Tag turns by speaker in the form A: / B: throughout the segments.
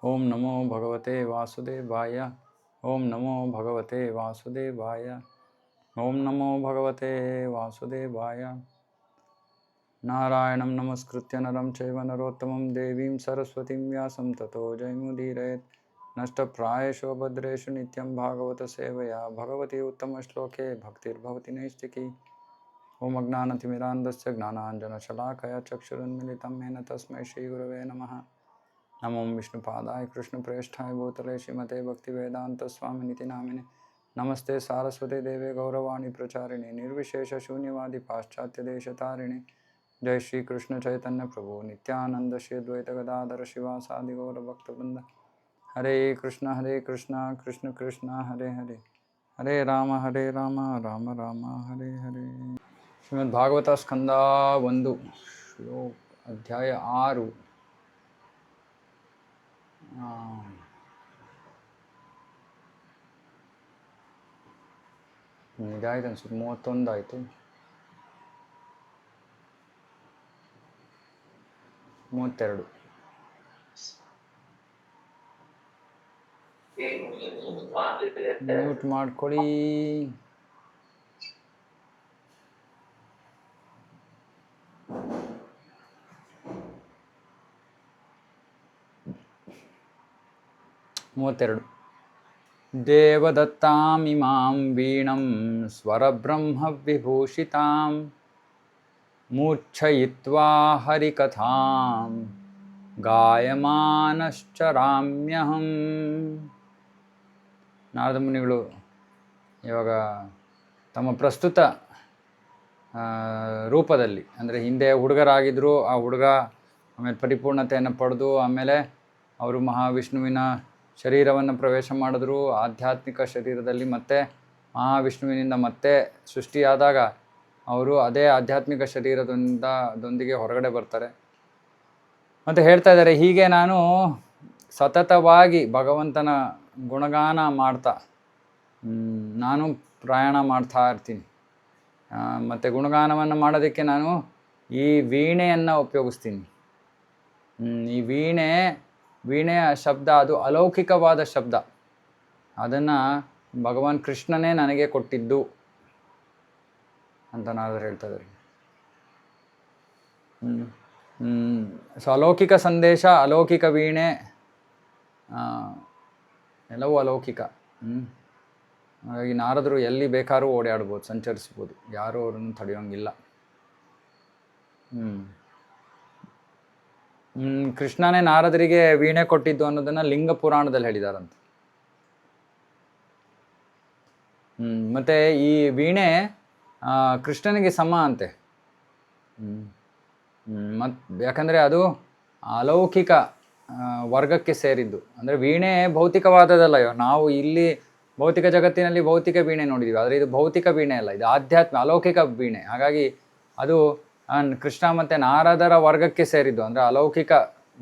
A: ಓಂ ನಮೋ ಭಗವತೆ ವಾಸುದೇವಾಯ. ಓಂ ನಮೋ ಭಗವತೆ ವಾಸುದೇವಾಯ. ಓಂ ನಮೋ ಭಗವತೆ ವಾಸುದೇವಾಯ. ನಾರಾಯಣಂ ನಮಸ್ಕೃತ್ಯ ನರಂ ಚೈವ ನರೋತ್ತಮಂ ದೇವೀಂ ಸರಸ್ವತಿಂ ವ್ಯಾಸಂ ತತೋ ಜಯಮುದೀರಯೇತ್. ನಷ್ಟಪ್ರಾಯೇಷು ಭದ್ರೇಷು ನಿತ್ಯಂ ಭಾಗವತ ಸೇವಯಾ ಭಗವತಿ ಉತ್ತಮ ಶ್ಲೋಕೆ ಭಕ್ತಿರ್ಭವತಿ ನೈಷ್ಠಿಕಿ. ಓಂ ಅಜ್ಞಾನತಿಮಿರಾಂಧಸ್ಯ ಜ್ಞಾನಾಂಜನಶಲಾಕಯ ಚಕ್ಷುರುನ್ಮಿಲಿತಂ ಯೇನ ತಸ್ಮೈ ಶ್ರೀಗುರವೇ ನಮಃ. ನಮೋ ವಿಷ್ಣುಪಾದಾಯ ಕೃಷ್ಣಪ್ರೇಷ್ಠಾಯ ಭೂತಲೆ ಶ್ರೀಮತೆ ಭಕ್ತಿವೇದಾಂತಸ್ವಾಮಿನಿತಿ ನಾಮಿನೆ. ನಮಸ್ತೆ ಸಾರಸ್ವತಿ ದೇವೆ ಗೌರವಾಣಿ ಪ್ರಚಾರಿಣಿ ನಿರ್ವಿಶೇಷ ಶೂನ್ಯವಾದಿ ಪಾಶ್ಚಾತ್ಯ ದೇಶತಾರಿಣಿ. ಜೈ ಶ್ರೀ ಕೃಷ್ಣ ಚೈತನ್ಯ ಪ್ರಭು ನಿತ್ಯಾನಂದ ಶ್ರೀ ದ್ವೈತ ಗದಾಧರ ಶಿವಾಸಾದಿ ಗೌರ ಭಕ್ತವೃಂದ. ಹರೇ ಕೃಷ್ಣ ಕೃಷ್ಣ ಕೃಷ್ಣ ಹರೇ ಹರೇ, ಹರೇ ರಾಮ ರಾಮ ರಾಮ ಹರೇ ಹರೇ. ಶ್ರೀಮದ್ ಭಾಗವತ ಸ್ಕಂದ 1 ಶ್ಲೋಕ ಅಧ್ಯಾಯ 6. ಇದಾಯ್ತು ಅನ್ಸುತ್ತೆ, 31 ಆಯಿತು. 32. ಮ್ಯೂಟ್ ಮಾಡ್ಕೊಳ್ಳಿ. ದೇವದತ್ತಾಮಿಮಾಂ ವೀಣಂ ಸ್ವರಬ್ರಹ್ಮವಿಭೂಷಿತಾಂ ಮೂರ್ಛಯಿತ್ವಾ ಹರಿಕಥಾಂ ಗಾಯಮಾನಶ್ಚರಾಮ್ಯಹಂ. ನಾರದ ಮುನಿಗಳು ಇವಾಗ ತಮ್ಮ ಪ್ರಸ್ತುತ ರೂಪದಲ್ಲಿ, ಅಂದರೆ ಹಿಂದೆ ಹುಡುಗರಾಗಿದ್ದರು, ಆ ಹುಡುಗ ಆಮೇಲೆ ಪರಿಪೂರ್ಣತೆಯನ್ನು ಪಡೆದು ಆಮೇಲೆ ಅವರು ಮಹಾವಿಷ್ಣುವಿನ ಶರೀರವನ್ನು ಪ್ರವೇಶ ಮಾಡಿದ್ರು. ಆಧ್ಯಾತ್ಮಿಕ ಶರೀರದಲ್ಲಿ ಮತ್ತೆ ಮಹಾವಿಷ್ಣುವಿನಿಂದ ಮತ್ತೆ ಸೃಷ್ಟಿಯಾದಾಗ ಅವರು ಅದೇ ಆಧ್ಯಾತ್ಮಿಕ ಶರೀರದೊಂದಿಗೆ ಹೊರಗಡೆ ಬರ್ತಾರೆ. ಮತ್ತು ಹೇಳ್ತಾ ಇದ್ದಾರೆ, ಹೀಗೆ ನಾನು ಸತತವಾಗಿ ಭಗವಂತನ ಗುಣಗಾನ ಮಾಡ್ತಾ ನಾನು ಪ್ರಯಾಣ ಮಾಡ್ತಾ ಇರ್ತೀನಿ. ಮತ್ತು ಗುಣಗಾನವನ್ನು ಮಾಡೋದಕ್ಕೆ ನಾನು ಈ ವೀಣೆಯನ್ನು ಉಪಯೋಗಿಸ್ತೀನಿ. ಈ ವೀಣೆಯ ಶಬ್ದ ಅದು ಅಲೌಕಿಕವಾದ ಶಬ್ದ. ಅದನ್ನು ಭಗವಾನ್ ಕೃಷ್ಣನೇ ನನಗೆ ಕೊಟ್ಟಿದ್ದು ಅಂತ ನಾರದರು ಹೇಳ್ತಾ ಇದ್ದಾರೆ. ಸೊ ಅಲೌಕಿಕ ಸಂದೇಶ, ಅಲೌಕಿಕ ವೀಣೆ ಎಲ್ಲವೂ ಅಲೌಕಿಕ. ಹಾಗಾಗಿ ನಾರದರು ಎಲ್ಲಿ ಬೇಕಾದ್ರೂ ಓಡಾಡ್ಬೋದು, ಸಂಚರಿಸ್ಬೋದು, ಯಾರೂ ಅವರನ್ನು ತಡೆಯೋಂಗಿಲ್ಲ. ಕೃಷ್ಣನೇ ನಾರದರಿಗೆ ವೀಣೆ ಕೊಟ್ಟಿದ್ದು ಅನ್ನೋದನ್ನು ಲಿಂಗ ಪುರಾಣದಲ್ಲಿ ಹೇಳಿದಾರಂತೆ. ಮತ್ತು ಈ ವೀಣೆ ಕೃಷ್ಣನಿಗೆ ಸಮ ಅಂತೆ. ಯಾಕಂದರೆ ಅದು ಅಲೌಕಿಕ ವರ್ಗಕ್ಕೆ ಸೇರಿದ್ದು. ಅಂದರೆ ವೀಣೆ ಭೌತಿಕವಾದದಲ್ಲ. ನಾವು ಇಲ್ಲಿ ಭೌತಿಕ ಜಗತ್ತಿನಲ್ಲಿ ಭೌತಿಕ ವೀಣೆ ನೋಡಿದ್ದೀವಿ, ಆದರೆ ಇದು ಭೌತಿಕ ವೀಣೆ ಅಲ್ಲ, ಇದು ಆಧ್ಯಾತ್ಮ ಅಲೌಕಿಕ ವೀಣೆ. ಹಾಗಾಗಿ ಅದು ಕೃಷ್ಣ ಮತ್ತು ನಾರದರ ವರ್ಗಕ್ಕೆ ಸೇರಿದ್ದು, ಅಂದರೆ ಅಲೌಕಿಕ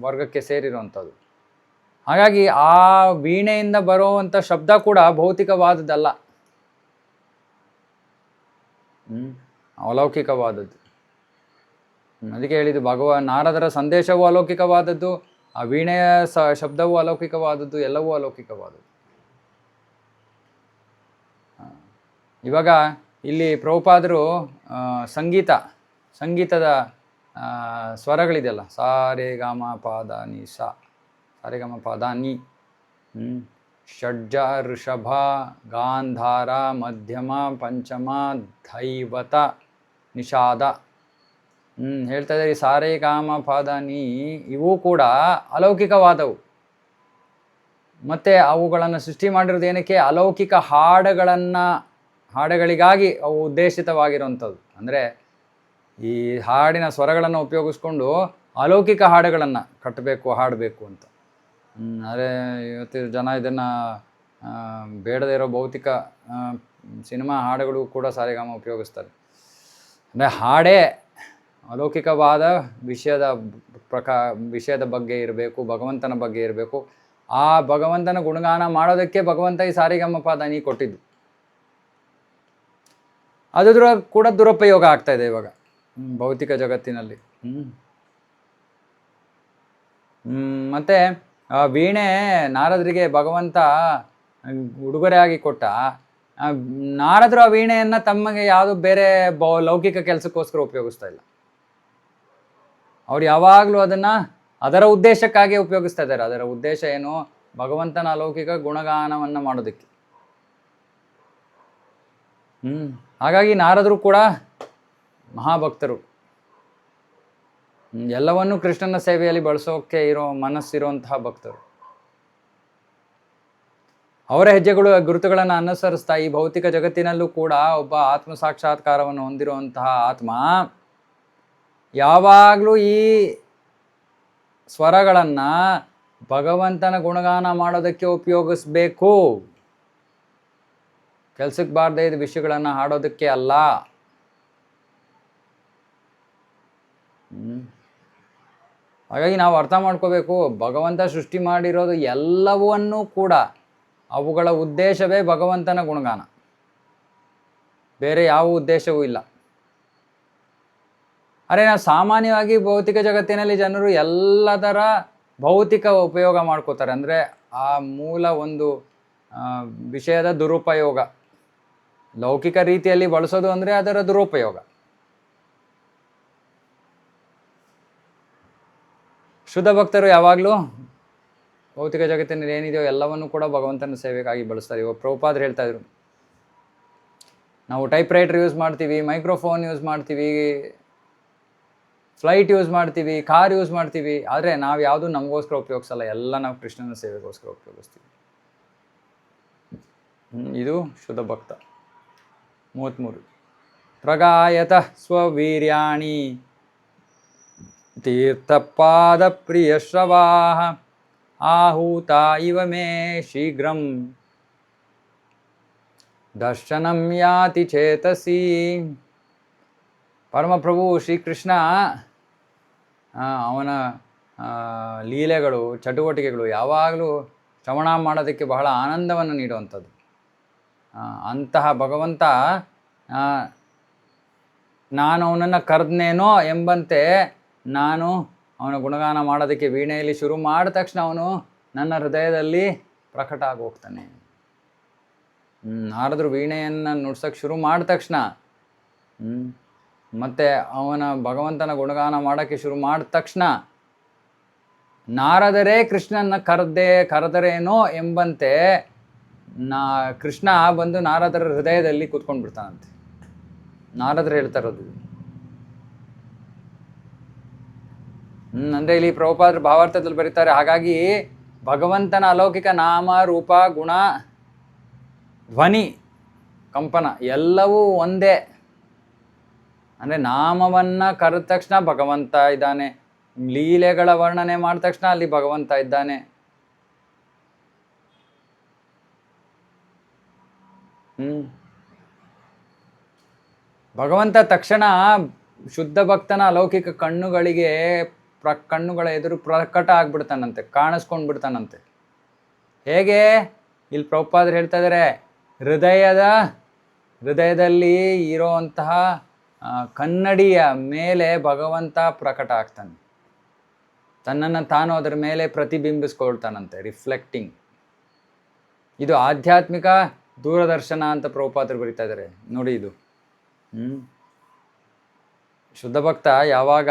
A: ವರ್ಗಕ್ಕೆ ಸೇರಿರುವಂಥದ್ದು. ಹಾಗಾಗಿ ಆ ವೀಣೆಯಿಂದ ಬರುವಂಥ ಶಬ್ದ ಕೂಡ ಭೌತಿಕವಾದದ್ದಲ್ಲ, ಅಲೌಕಿಕವಾದದ್ದು. ಅದಕ್ಕೆ ಹೇಳಿದ್ದು, ನಾರದರ ಸಂದೇಶವೂ ಅಲೌಕಿಕವಾದದ್ದು, ಆ ವೀಣೆಯ ಶಬ್ದವೂ ಅಲೌಕಿಕವಾದದ್ದು, ಎಲ್ಲವೂ ಅಲೌಕಿಕವಾದದ್ದು. ಇವಾಗ ಇಲ್ಲಿ ಪ್ರಭುಪಾದರು ಸಂಗೀತದ ಸ್ವರಗಳಿದೆಯಲ್ಲ, ಸಾರೆ ಗಾಮ ಪಾದ ನಿ ಸಾ, ಸಾರೆ ಗಾಮ ಪಾದ ನಿ, ಷಡ್ಜ ಋಷಭ ಗಾಂಧಾರ ಮಧ್ಯಮ ಪಂಚಮ ದೈವತ ನಿಷಾದ ಹೇಳ್ತಾ ಇದ್ದಾರೆ. ಸಾರೆ ಗಾಮ ಪಾದ ನೀ ಇವೂ ಕೂಡ ಅಲೌಕಿಕವಾದವು. ಮತ್ತು ಅವುಗಳನ್ನು ಸೃಷ್ಟಿ ಮಾಡಿರೋದು ಏನಕ್ಕೆ? ಅಲೌಕಿಕ ಹಾಡುಗಳಿಗಾಗಿ ಅವು ಉದ್ದೇಶಿತವಾಗಿರುವಂಥದ್ದು. ಅಂದರೆ ಈ ಹಾಡಿನ ಸ್ವರಗಳನ್ನು ಉಪಯೋಗಿಸ್ಕೊಂಡು ಅಲೌಕಿಕ ಹಾಡುಗಳನ್ನು ಕಟ್ಟಬೇಕು, ಹಾಡಬೇಕು ಅಂತ. ಆದರೆ ಇವತ್ತು ಜನ ಇದನ್ನು ಬೇಡದೇ ಇರೋ ಭೌತಿಕ ಸಿನಿಮಾ ಹಾಡುಗಳು ಕೂಡ ಸಾರೆಗಾಮ ಉಪಯೋಗಿಸ್ತಾರೆ. ಅಂದರೆ ಹಾಡೇ ಅಲೌಕಿಕವಾದ ವಿಷಯದ ಬಗ್ಗೆ ಇರಬೇಕು, ಭಗವಂತನ ಬಗ್ಗೆ ಇರಬೇಕು. ಆ ಭಗವಂತನ ಗುಣಗಾನ ಮಾಡೋದಕ್ಕೆ ಭಗವಂತ ಈ ಸಾರೆಗಮ ಪಾದ ನೀ ಕೊಟ್ಟಿದ್ದು. ಅದ್ರ ಕೂಡ ದುರುಪಯೋಗ ಆಗ್ತಾ ಇದೆ ಇವಾಗ ಭೌತಿಕ ಜಗತ್ತಿನಲ್ಲಿ. ಮತ್ತು ವೀಣೆ ನಾರದರಿಗೆ ಭಗವಂತ ಉಡುಗೊರೆಯಾಗಿ ಕೊಟ್ಟ. ನಾರದರು ಆ ವೀಣೆಯನ್ನು ತಮಗೆ ಯಾವುದು ಬೇರೆ ಲೌಕಿಕ ಕೆಲಸಕ್ಕೋಸ್ಕರ ಉಪಯೋಗಿಸ್ತಾ ಇಲ್ಲ. ಅವ್ರು ಯಾವಾಗಲೂ ಅದನ್ನು ಅದರ ಉದ್ದೇಶಕ್ಕಾಗಿ ಉಪಯೋಗಿಸ್ತಾ ಇದ್ದಾರೆ. ಅದರ ಉದ್ದೇಶ ಏನು? ಭಗವಂತನ ಅಲೌಕಿಕ ಗುಣಗಾನವನ್ನು ಮಾಡೋದಕ್ಕೆ. ಹಾಗಾಗಿ ನಾರದರು ಕೂಡ ಮಹಾಭಕ್ತರು. ಎಲ್ಲವನ್ನೂ ಕೃಷ್ಣನ ಸೇವೆಯಲ್ಲಿ ಬಳಸೋಕ್ಕೆ ಇರೋ ಮನಸ್ಸಿರುವಂತಹ ಭಕ್ತರು. ಅವರ ಗುರುತುಗಳನ್ನು ಅನುಸರಿಸ್ತಾ ಈ ಭೌತಿಕ ಜಗತ್ತಿನಲ್ಲೂ ಕೂಡ ಒಬ್ಬ ಆತ್ಮ ಸಾಕ್ಷಾತ್ಕಾರವನ್ನು ಹೊಂದಿರುವಂತಹ ಆತ್ಮ ಯಾವಾಗಲೂ ಈ ಸ್ವರಗಳನ್ನು ಭಗವಂತನ ಗುಣಗಾನ ಮಾಡೋದಕ್ಕೆ ಉಪಯೋಗಿಸ್ಬೇಕು. ಕೆಲ್ಸಕ್ಕೆ ಬಾರದೇ ಇದ್ದ ವಿಷಯಗಳನ್ನು ಹಾಡೋದಕ್ಕೆ ಅಲ್ಲ. ಹಾಗಾಗಿ ನಾವು ಅರ್ಥ ಮಾಡ್ಕೋಬೇಕು, ಭಗವಂತ ಸೃಷ್ಟಿ ಮಾಡಿರೋದು ಎಲ್ಲವನ್ನೂ ಕೂಡ ಅವುಗಳ ಉದ್ದೇಶವೇ ಭಗವಂತನ ಗುಣಗಾನ, ಬೇರೆ ಯಾವ ಉದ್ದೇಶವೂ ಇಲ್ಲ. ಅರೆ ನಾವು ಸಾಮಾನ್ಯವಾಗಿ ಭೌತಿಕ ಜಗತ್ತಿನಲ್ಲಿ ಜನರು ಎಲ್ಲದರ ಭೌತಿಕ ಉಪಯೋಗ ಮಾಡ್ಕೋತಾರೆ. ಅಂದರೆ ಆ ಮೂಲ ಒಂದು ವಿಷಯದ ದುರುಪಯೋಗ, ಲೌಕಿಕ ರೀತಿಯಲ್ಲಿ ಬಳಸೋದು ಅಂದರೆ ಅದರ ದುರುಪಯೋಗ. ಶುದ್ಧ ಭಕ್ತರು ಯಾವಾಗಲೂ ಭೌತಿಕ ಜಗತ್ತಿನಲ್ಲಿ ಏನಿದೆಯೋ ಎಲ್ಲವನ್ನೂ ಕೂಡ ಭಗವಂತನ ಸೇವೆಗಾಗಿ ಬಳಸ್ತಾರೆ. ಇವಾಗ ಪ್ರಭುಪಾದರು ಹೇಳ್ತಾ ಇದ್ರು, ನಾವು ಟೈಪ್ ರೈಟರ್ ಯೂಸ್ ಮಾಡ್ತೀವಿ, ಮೈಕ್ರೋಫೋನ್ ಯೂಸ್ ಮಾಡ್ತೀವಿ, ಫ್ಲೈಟ್ ಯೂಸ್ ಮಾಡ್ತೀವಿ, ಕಾರ್ ಯೂಸ್ ಮಾಡ್ತೀವಿ, ಆದರೆ ನಾವು ಯಾವುದು ನಮಗೋಸ್ಕರ ಉಪಯೋಗಿಸಲ್ಲ, ಎಲ್ಲ ನಾವು ಕೃಷ್ಣನ ಸೇವೆಗೋಸ್ಕರ ಉಪಯೋಗಿಸ್ತೀವಿ. ಇದು ಶುದ್ಧ ಭಕ್ತ. 33 ಪ್ರಗಾಯತ ಸ್ವವೀರ್ಯಾಣಿ ತೀರ್ಥಪಾದ ಪ್ರಿಯ ಶ್ರವಾಹ ಆಹೂತ ಇವ ಮೇ ಶೀಘ್ರಂ ದರ್ಶನಂ ಯಾತಿ ಚೇತಸಿ. ಪರಮಪ್ರಭು ಶ್ರೀಕೃಷ್ಣ ಅವನ ಲೀಲೆಗಳು, ಚಟುವಟಿಕೆಗಳು ಯಾವಾಗಲೂ ಶ್ರವಣ ಮಾಡೋದಕ್ಕೆ ಬಹಳ ಆನಂದವನ್ನು ನೀಡುವಂಥದ್ದು. ಅಂತಹ ಭಗವಂತ ನಾನು ಅವನನ್ನು ಕರೆದ್ನೇನೋ ಎಂಬಂತೆ ನಾನು ಅವನ ಗುಣಗಾನ ಮಾಡೋದಕ್ಕೆ ವೀಣೆಯಲ್ಲಿ ಶುರು ಮಾಡಿದ ತಕ್ಷಣ ಅವನು ನನ್ನ ಹೃದಯದಲ್ಲಿ ಪ್ರಕಟ ಆಗಿ ಹೋಗ್ತಾನೆ. ನಾರದರು ವೀಣೆಯನ್ನು ನುಡ್ಸೋಕ್ಕೆ ಶುರು ಮಾಡಿದ ತಕ್ಷಣ ಮತ್ತು ಅವನ ಭಗವಂತನ ಗುಣಗಾನ ಮಾಡೋಕ್ಕೆ ಶುರು ಮಾಡಿದ ತಕ್ಷಣ ನಾರದರೇ ಕೃಷ್ಣನ ಕರೆದರೇನೋ ಎಂಬಂತೆ ಕೃಷ್ಣ ಬಂದು ನಾರದರ ಹೃದಯದಲ್ಲಿ ಕೂತ್ಕೊಂಡು ಬಿಡ್ತಾನಂತೆ. ನಾರದರು ಹೇಳ್ತಾ ಇರೋದು. ಅಂದರೆ ಇಲ್ಲಿ ಪ್ರಭುಪಾದರು ಭಾವಾರ್ಥದಲ್ಲಿ ಬರೀತಾರೆ, ಹಾಗಾಗಿ ಭಗವಂತನ ಅಲೌಕಿಕ ನಾಮ, ರೂಪ, ಗುಣ, ಧ್ವನಿ, ಕಂಪನ ಎಲ್ಲವೂ ಒಂದೇ. ಅಂದರೆ ನಾಮವನ್ನು ಕರೆದ ತಕ್ಷಣ ಭಗವಂತ ಇದ್ದಾನೆ, ಲೀಲೆಗಳ ವರ್ಣನೆ ಮಾಡಿದ ತಕ್ಷಣ ಅಲ್ಲಿ ಭಗವಂತ ಇದ್ದಾನೆ. ಭಗವಂತ ತಕ್ಷಣ ಶುದ್ಧ ಭಕ್ತನ ಅಲೌಕಿಕ ಕಣ್ಣುಗಳ ಎದುರು ಪ್ರಕಟ ಆಗ್ಬಿಡ್ತಾನಂತೆ, ಕಾಣಿಸ್ಕೊಂಡು ಬಿಡ್ತಾನಂತೆ. ಹೇಗೆ? ಇಲ್ಲಿ ಪ್ರಭುಪಾದರು ಹೇಳ್ತಾ ಇದ್ದಾರೆ, ಹೃದಯದಲ್ಲಿ ಇರೋವಂತಹ ಕನ್ನಡಿಯ ಮೇಲೆ ಭಗವಂತ ಪ್ರಕಟ ಆಗ್ತಾನೆ, ತನ್ನನ್ನು ತಾನು ಅದರ ಮೇಲೆ ಪ್ರತಿಬಿಂಬಿಸ್ಕೊಳ್ತಾನಂತೆ, ರಿಫ್ಲೆಕ್ಟಿಂಗ್. ಇದು ಆಧ್ಯಾತ್ಮಿಕ ದೂರದರ್ಶನ ಅಂತ ಪ್ರಭುಪಾದರು ಬರೀತಾ ಇದ್ದಾರೆ ನೋಡಿ. ಇದು ಶುದ್ಧ ಭಕ್ತ ಯಾವಾಗ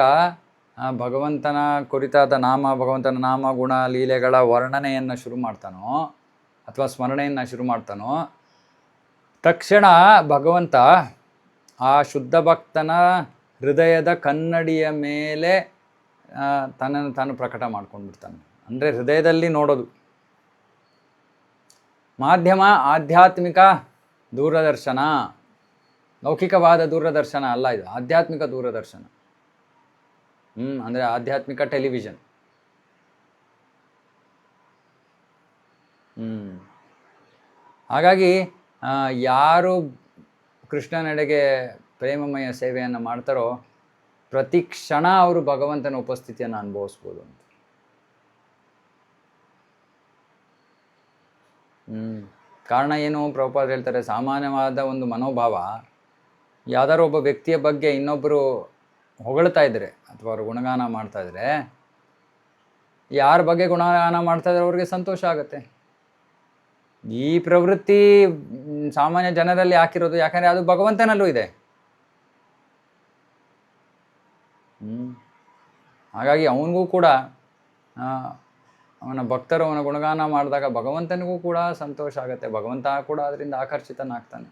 A: ಭಗವಂತನ ಕುರಿತಾದ ಭಗವಂತನ ನಾಮ, ಗುಣ, ಲೀಲೆಗಳ ವರ್ಣನೆಯನ್ನು ಶುರು ಮಾಡ್ತಾನೋ ಅಥವಾ ಸ್ಮರಣೆಯನ್ನು ಶುರು ಮಾಡ್ತಾನೋ, ತಕ್ಷಣ ಭಗವಂತ ಆ ಶುದ್ಧ ಭಕ್ತನ ಹೃದಯದ ಕನ್ನಡಿಯ ಮೇಲೆ ತನ್ನನ್ನು ತಾನು ಪ್ರಕಟ ಮಾಡ್ಕೊಂಡ್ಬಿಡ್ತಾನೆ. ಅಂದರೆ ಹೃದಯದಲ್ಲಿ ನೋಡೋದು. ಮಾಧ್ಯಮ ಆಧ್ಯಾತ್ಮಿಕ ದೂರದರ್ಶನ, ಲೌಕಿಕವಾದ ದೂರದರ್ಶನ ಅಲ್ಲ, ಇದು ಆಧ್ಯಾತ್ಮಿಕ ದೂರದರ್ಶನ. ಅಂದರೆ ಆಧ್ಯಾತ್ಮಿಕ ಟೆಲಿವಿಷನ್. ಹಾಗಾಗಿ ಯಾರು ಕೃಷ್ಣನೆಡೆಗೆ ಪ್ರೇಮಮಯ ಸೇವೆಯನ್ನು ಮಾಡ್ತಾರೋ ಪ್ರತಿ ಕ್ಷಣ ಅವರು ಭಗವಂತನ ಉಪಸ್ಥಿತಿಯನ್ನು ಅನುಭವಿಸ್ಬೋದು ಅಂತ. ಕಾರಣ ಏನು? ಪ್ರಭುಪಾದರು ಹೇಳ್ತಾರೆ, ಸಾಮಾನ್ಯವಾದ ಒಂದು ಮನೋಭಾವ, ಯಾವ್ದಾದ್ರು ಒಬ್ಬ ವ್ಯಕ್ತಿಯ ಬಗ್ಗೆ ಇನ್ನೊಬ್ಬರು ಹೊಗಳ್ತಾ ಇದ್ದಾರೆ ಅಥವಾ ಅವರು ಗುಣಗಾನ ಮಾಡ್ತಾ ಇದ್ದಾರೆ, ಯಾರ ಬಗ್ಗೆ ಗುಣಗಾನ ಮಾಡ್ತಾ ಇದ್ದಾರೆ ಅವ್ರಿಗೆ ಸಂತೋಷ ಆಗುತ್ತೆ. ಈ ಪ್ರವೃತ್ತಿ ಸಾಮಾನ್ಯ ಜನರಲ್ಲಿ ಯಾಕಿರೋದು? ಯಾಕಂದರೆ ಅದು ಭಗವಂತನಲ್ಲೂ ಇದೆ. ಹಾಗಾಗಿ ಅವನಿಗೂ ಕೂಡ ಅವನ ಭಕ್ತರು ಅವನ ಗುಣಗಾನ ಮಾಡಿದಾಗ ಭಗವಂತನಿಗೂ ಕೂಡ ಸಂತೋಷ ಆಗುತ್ತೆ, ಭಗವಂತ ಕೂಡ ಅದರಿಂದ ಆಕರ್ಷಿತನಾಗ್ತಾನೆ.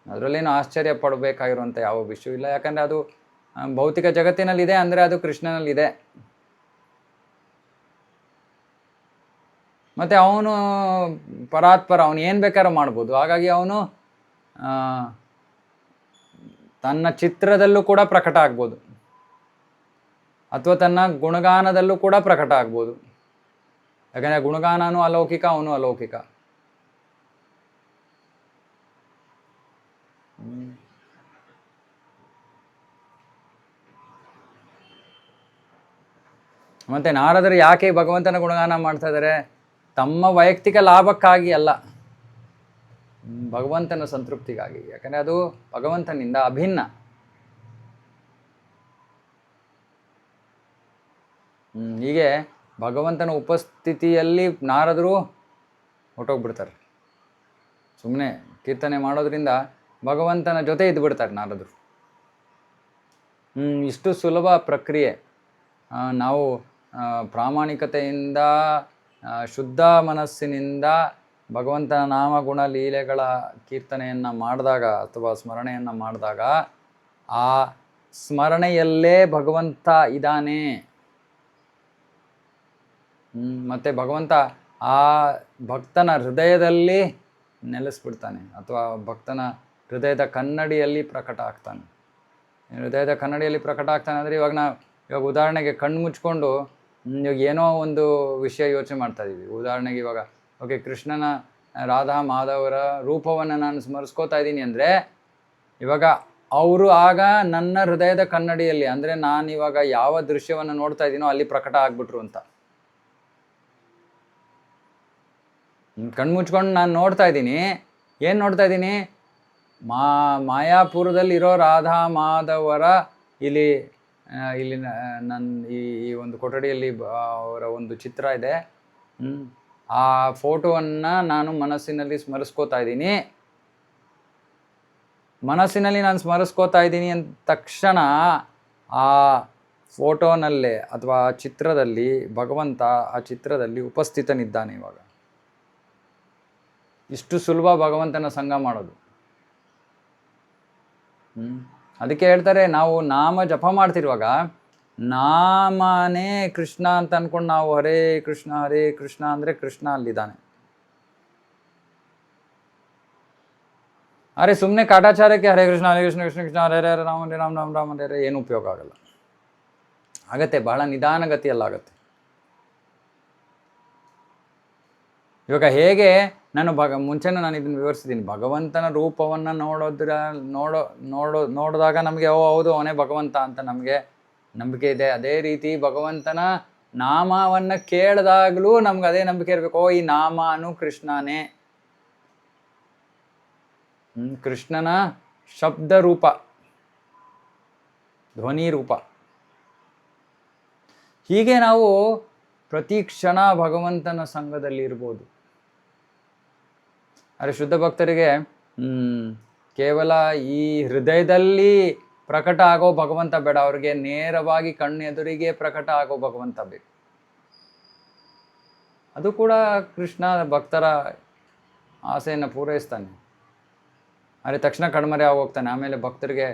A: ಅದರಲ್ಲೇನು ಆಶ್ಚರ್ಯ ಪಡಬೇಕಾಗಿರುವಂಥ ಯಾವ ವಿಷಯ ಇಲ್ಲ. ಯಾಕಂದರೆ ಅದು ಭೌತಿಕ ಜಗತ್ತಿನಲ್ಲಿದೆ, ಅಂದರೆ ಅದು ಕೃಷ್ಣನಲ್ಲಿದೆ. ಮತ್ತು ಅವನು ಪರಾತ್ಪರ, ಅವನು ಏನು ಬೇಕಾದ್ರೂ ಮಾಡ್ಬೋದು. ಹಾಗಾಗಿ ಅವನು ತನ್ನ ಚಿತ್ರದಲ್ಲೂ ಕೂಡ ಪ್ರಕಟ ಆಗ್ಬೋದು, ಅಥವಾ ತನ್ನ ಗುಣಗಾನದಲ್ಲೂ ಕೂಡ ಪ್ರಕಟ ಆಗ್ಬೋದು. ಯಾಕಂದರೆ ಗುಣಗಾನನೂ ಅಲೌಕಿಕ, ಅವನು ಅಲೌಕಿಕ. ಮತ್ತು ನಾರದರು ಯಾಕೆ ಭಗವಂತನ ಗುಣಗಾನ ಮಾಡ್ತಾ ಇದ್ದಾರೆ? ತಮ್ಮ ವೈಯಕ್ತಿಕ ಲಾಭಕ್ಕಾಗಿ ಅಲ್ಲ, ಭಗವಂತನ ಸಂತೃಪ್ತಿಗಾಗಿ. ಯಾಕಂದರೆ ಅದು ಭಗವಂತನಿಂದ ಅಭಿನ್ನ. ಹೀಗೆ ಭಗವಂತನ ಉಪಸ್ಥಿತಿಯಲ್ಲಿ ನಾರದರು ಹೊರಟೋಗ್ಬಿಡ್ತಾರೆ. ಸುಮ್ಮನೆ ಕೀರ್ತನೆ ಮಾಡೋದ್ರಿಂದ ಭಗವಂತನ ಜೊತೆ ಇದ್ದುಬಿಡ್ತಾರೆ ನಾರದರು. ಇಷ್ಟು ಸುಲಭ ಪ್ರಕ್ರಿಯೆ. ನಾವು ಪ್ರಾಮಾಣಿಕತೆಯಿಂದ, ಶುದ್ಧ ಮನಸ್ಸಿನಿಂದ ಭಗವಂತನ ನಾಮಗುಣ ಲೀಲೆಗಳ ಕೀರ್ತನೆಯನ್ನು ಮಾಡಿದಾಗ ಅಥವಾ ಸ್ಮರಣೆಯನ್ನು ಮಾಡಿದಾಗ ಆ ಸ್ಮರಣೆಯಲ್ಲೇ ಭಗವಂತ ಇದ್ದಾನೆ. ಮತ್ತು ಭಗವಂತ ಆ ಭಕ್ತನ ಹೃದಯದಲ್ಲಿ ನೆಲೆಸ್ಬಿಡ್ತಾನೆ, ಅಥವಾ ಭಕ್ತನ ಹೃದಯದ ಕನ್ನಡಿಯಲ್ಲಿ ಪ್ರಕಟ ಆಗ್ತಾನೆ. ಹೃದಯದ ಕನ್ನಡಿಯಲ್ಲಿ ಪ್ರಕಟ ಆಗ್ತಾನೆ ಅಂದರೆ ಇವಾಗ ಉದಾಹರಣೆಗೆ ಕಣ್ಣು ಮುಚ್ಕೊಂಡು ಇವಾಗ ಏನೋ ಒಂದು ವಿಷಯ ಯೋಚನೆ ಮಾಡ್ತಾ ಇದ್ದೀವಿ. ಉದಾಹರಣೆಗೆ ಇವಾಗ ಓಕೆ, ಕೃಷ್ಣನ ರಾಧಾ ಮಾಧವರ ರೂಪವನ್ನು ನಾನು ಸ್ಮರಿಸ್ಕೋತಾ ಇದ್ದೀನಿ ಅಂದರೆ ಇವಾಗ ಅವರು ಆಗ ನನ್ನ ಹೃದಯದ ಕನ್ನಡಿಯಲ್ಲಿ, ಅಂದರೆ ನಾನಿವಾಗ ಯಾವ ದೃಶ್ಯವನ್ನು ನೋಡ್ತಾ ಇದ್ದೀನೋ ಅಲ್ಲಿ ಪ್ರಕಟ ಆಗ್ಬಿಟ್ರು ಅಂತ. ಕಣ್ಣು ಮುಚ್ಕೊಂಡು ನಾನು ನೋಡ್ತಾ ಇದ್ದೀನಿ. ಏನು ನೋಡ್ತಾ ಇದ್ದೀನಿ? ಮಾಯಾಪುರದಲ್ಲಿರೋ ರಾಧಾ ಮಾಧವರ ಇಲ್ಲಿ ನನ್ನ ಈ ಒಂದು ಕೊಠಡಿಯಲ್ಲಿ ಅವರ ಒಂದು ಚಿತ್ರ ಇದೆ. ಆ ಫೋಟೋವನ್ನು ನಾನು ಮನಸ್ಸಿನಲ್ಲಿ ಸ್ಮರಿಸ್ಕೋತಾ ಇದ್ದೀನಿ. ಮನಸ್ಸಿನಲ್ಲಿ ನಾನು ಸ್ಮರಿಸ್ಕೋತಾ ಇದ್ದೀನಿ ಅಂದ ತಕ್ಷಣ ಆ ಫೋಟೋನಲ್ಲೇ ಅಥವಾ ಆ ಚಿತ್ರದಲ್ಲಿ ಭಗವಂತ ಆ ಚಿತ್ರದಲ್ಲಿ ಉಪಸ್ಥಿತನಿದ್ದಾನೆ. ಇವಾಗ ಇಷ್ಟು ಸುಲಭ ಭಗವಂತನ ಸಂಗ ಮಾಡೋದು. ಅದಕ್ಕೆ ಹೇಳ್ತಾರೆ, ನಾವು ನಾಮ ಜಪ ಮಾಡ್ತಿರುವಾಗ ನಾಮನೇ ಕೃಷ್ಣ ಅಂತ ಅಂದ್ಕೊಂಡು ನಾವು ಹರೇ ಕೃಷ್ಣ ಅಂದರೆ ಕೃಷ್ಣ ಅಲ್ಲಿದ್ದಾನೆ. ಅರೆ ಸುಮ್ಮನೆ ಕಾಟಾಚಾರಕ್ಕೆ ಹರೇ ಕೃಷ್ಣ ಕೃಷ್ಣ ಕೃಷ್ಣ ಹರೇ ಹರೇ ರಾಮ ಹರೇ ರಾಮ ರಾಮ ರಾಮ ಹರೇ ಏನು ಉಪಯೋಗ ಆಗಲ್ಲ. ಆಗತ್ತೆ, ಬಹಳ ನಿಧಾನಗತಿಯಲ್ಲಾಗತ್ತೆ. ಇವಾಗ ಹೇಗೆ ನಾನು ಮುಂಚೆನೂ ನಾನು ಇದನ್ನು ವಿವರಿಸಿದ್ದೀನಿ, ಭಗವಂತನ ರೂಪವನ್ನು ನೋಡಿದಾಗ ನಮಗೆ ಹೌದು ಅವನೇ ಭಗವಂತ ಅಂತ ನಮಗೆ ನಂಬಿಕೆ ಇದೆ. ಅದೇ ರೀತಿ ಭಗವಂತನ ನಾಮವನ್ನು ಕೇಳಿದಾಗಲೂ ನಮ್ಗೆ ಅದೇ ನಂಬಿಕೆ ಇರಬೇಕು. ಈ ನಾಮನು ಕೃಷ್ಣನೇ, ಕೃಷ್ಣನ ಶಬ್ದ ರೂಪ, ಧ್ವನಿ ರೂಪ. ಹೀಗೆ ನಾವು ಪ್ರತಿ ಕ್ಷಣ ಭಗವಂತನ ಸಂಘದಲ್ಲಿ ಇರ್ಬೋದು. ಆದರೆ ಶುದ್ಧ ಭಕ್ತರಿಗೆ ಕೇವಲ ಈ ಹೃದಯದಲ್ಲಿ ಪ್ರಕಟ ಆಗೋ ಭಗವಂತ ಬೇಡ, ಅವ್ರಿಗೆ ನೇರವಾಗಿ ಕಣ್ಣೆದುರಿಗೆ ಪ್ರಕಟ ಆಗೋ ಭಗವಂತ ಬೇಕು. ಅದು ಕೂಡ ಕೃಷ್ಣ ಭಕ್ತರ ಆಸೆಯನ್ನು ಪೂರೈಸ್ತಾನೆ. ಆದರೆ ತಕ್ಷಣ ಕಣ್ಮರೆ ಆಗೋಗ್ತಾನೆ. ಆಮೇಲೆ ಭಕ್ತರಿಗೆ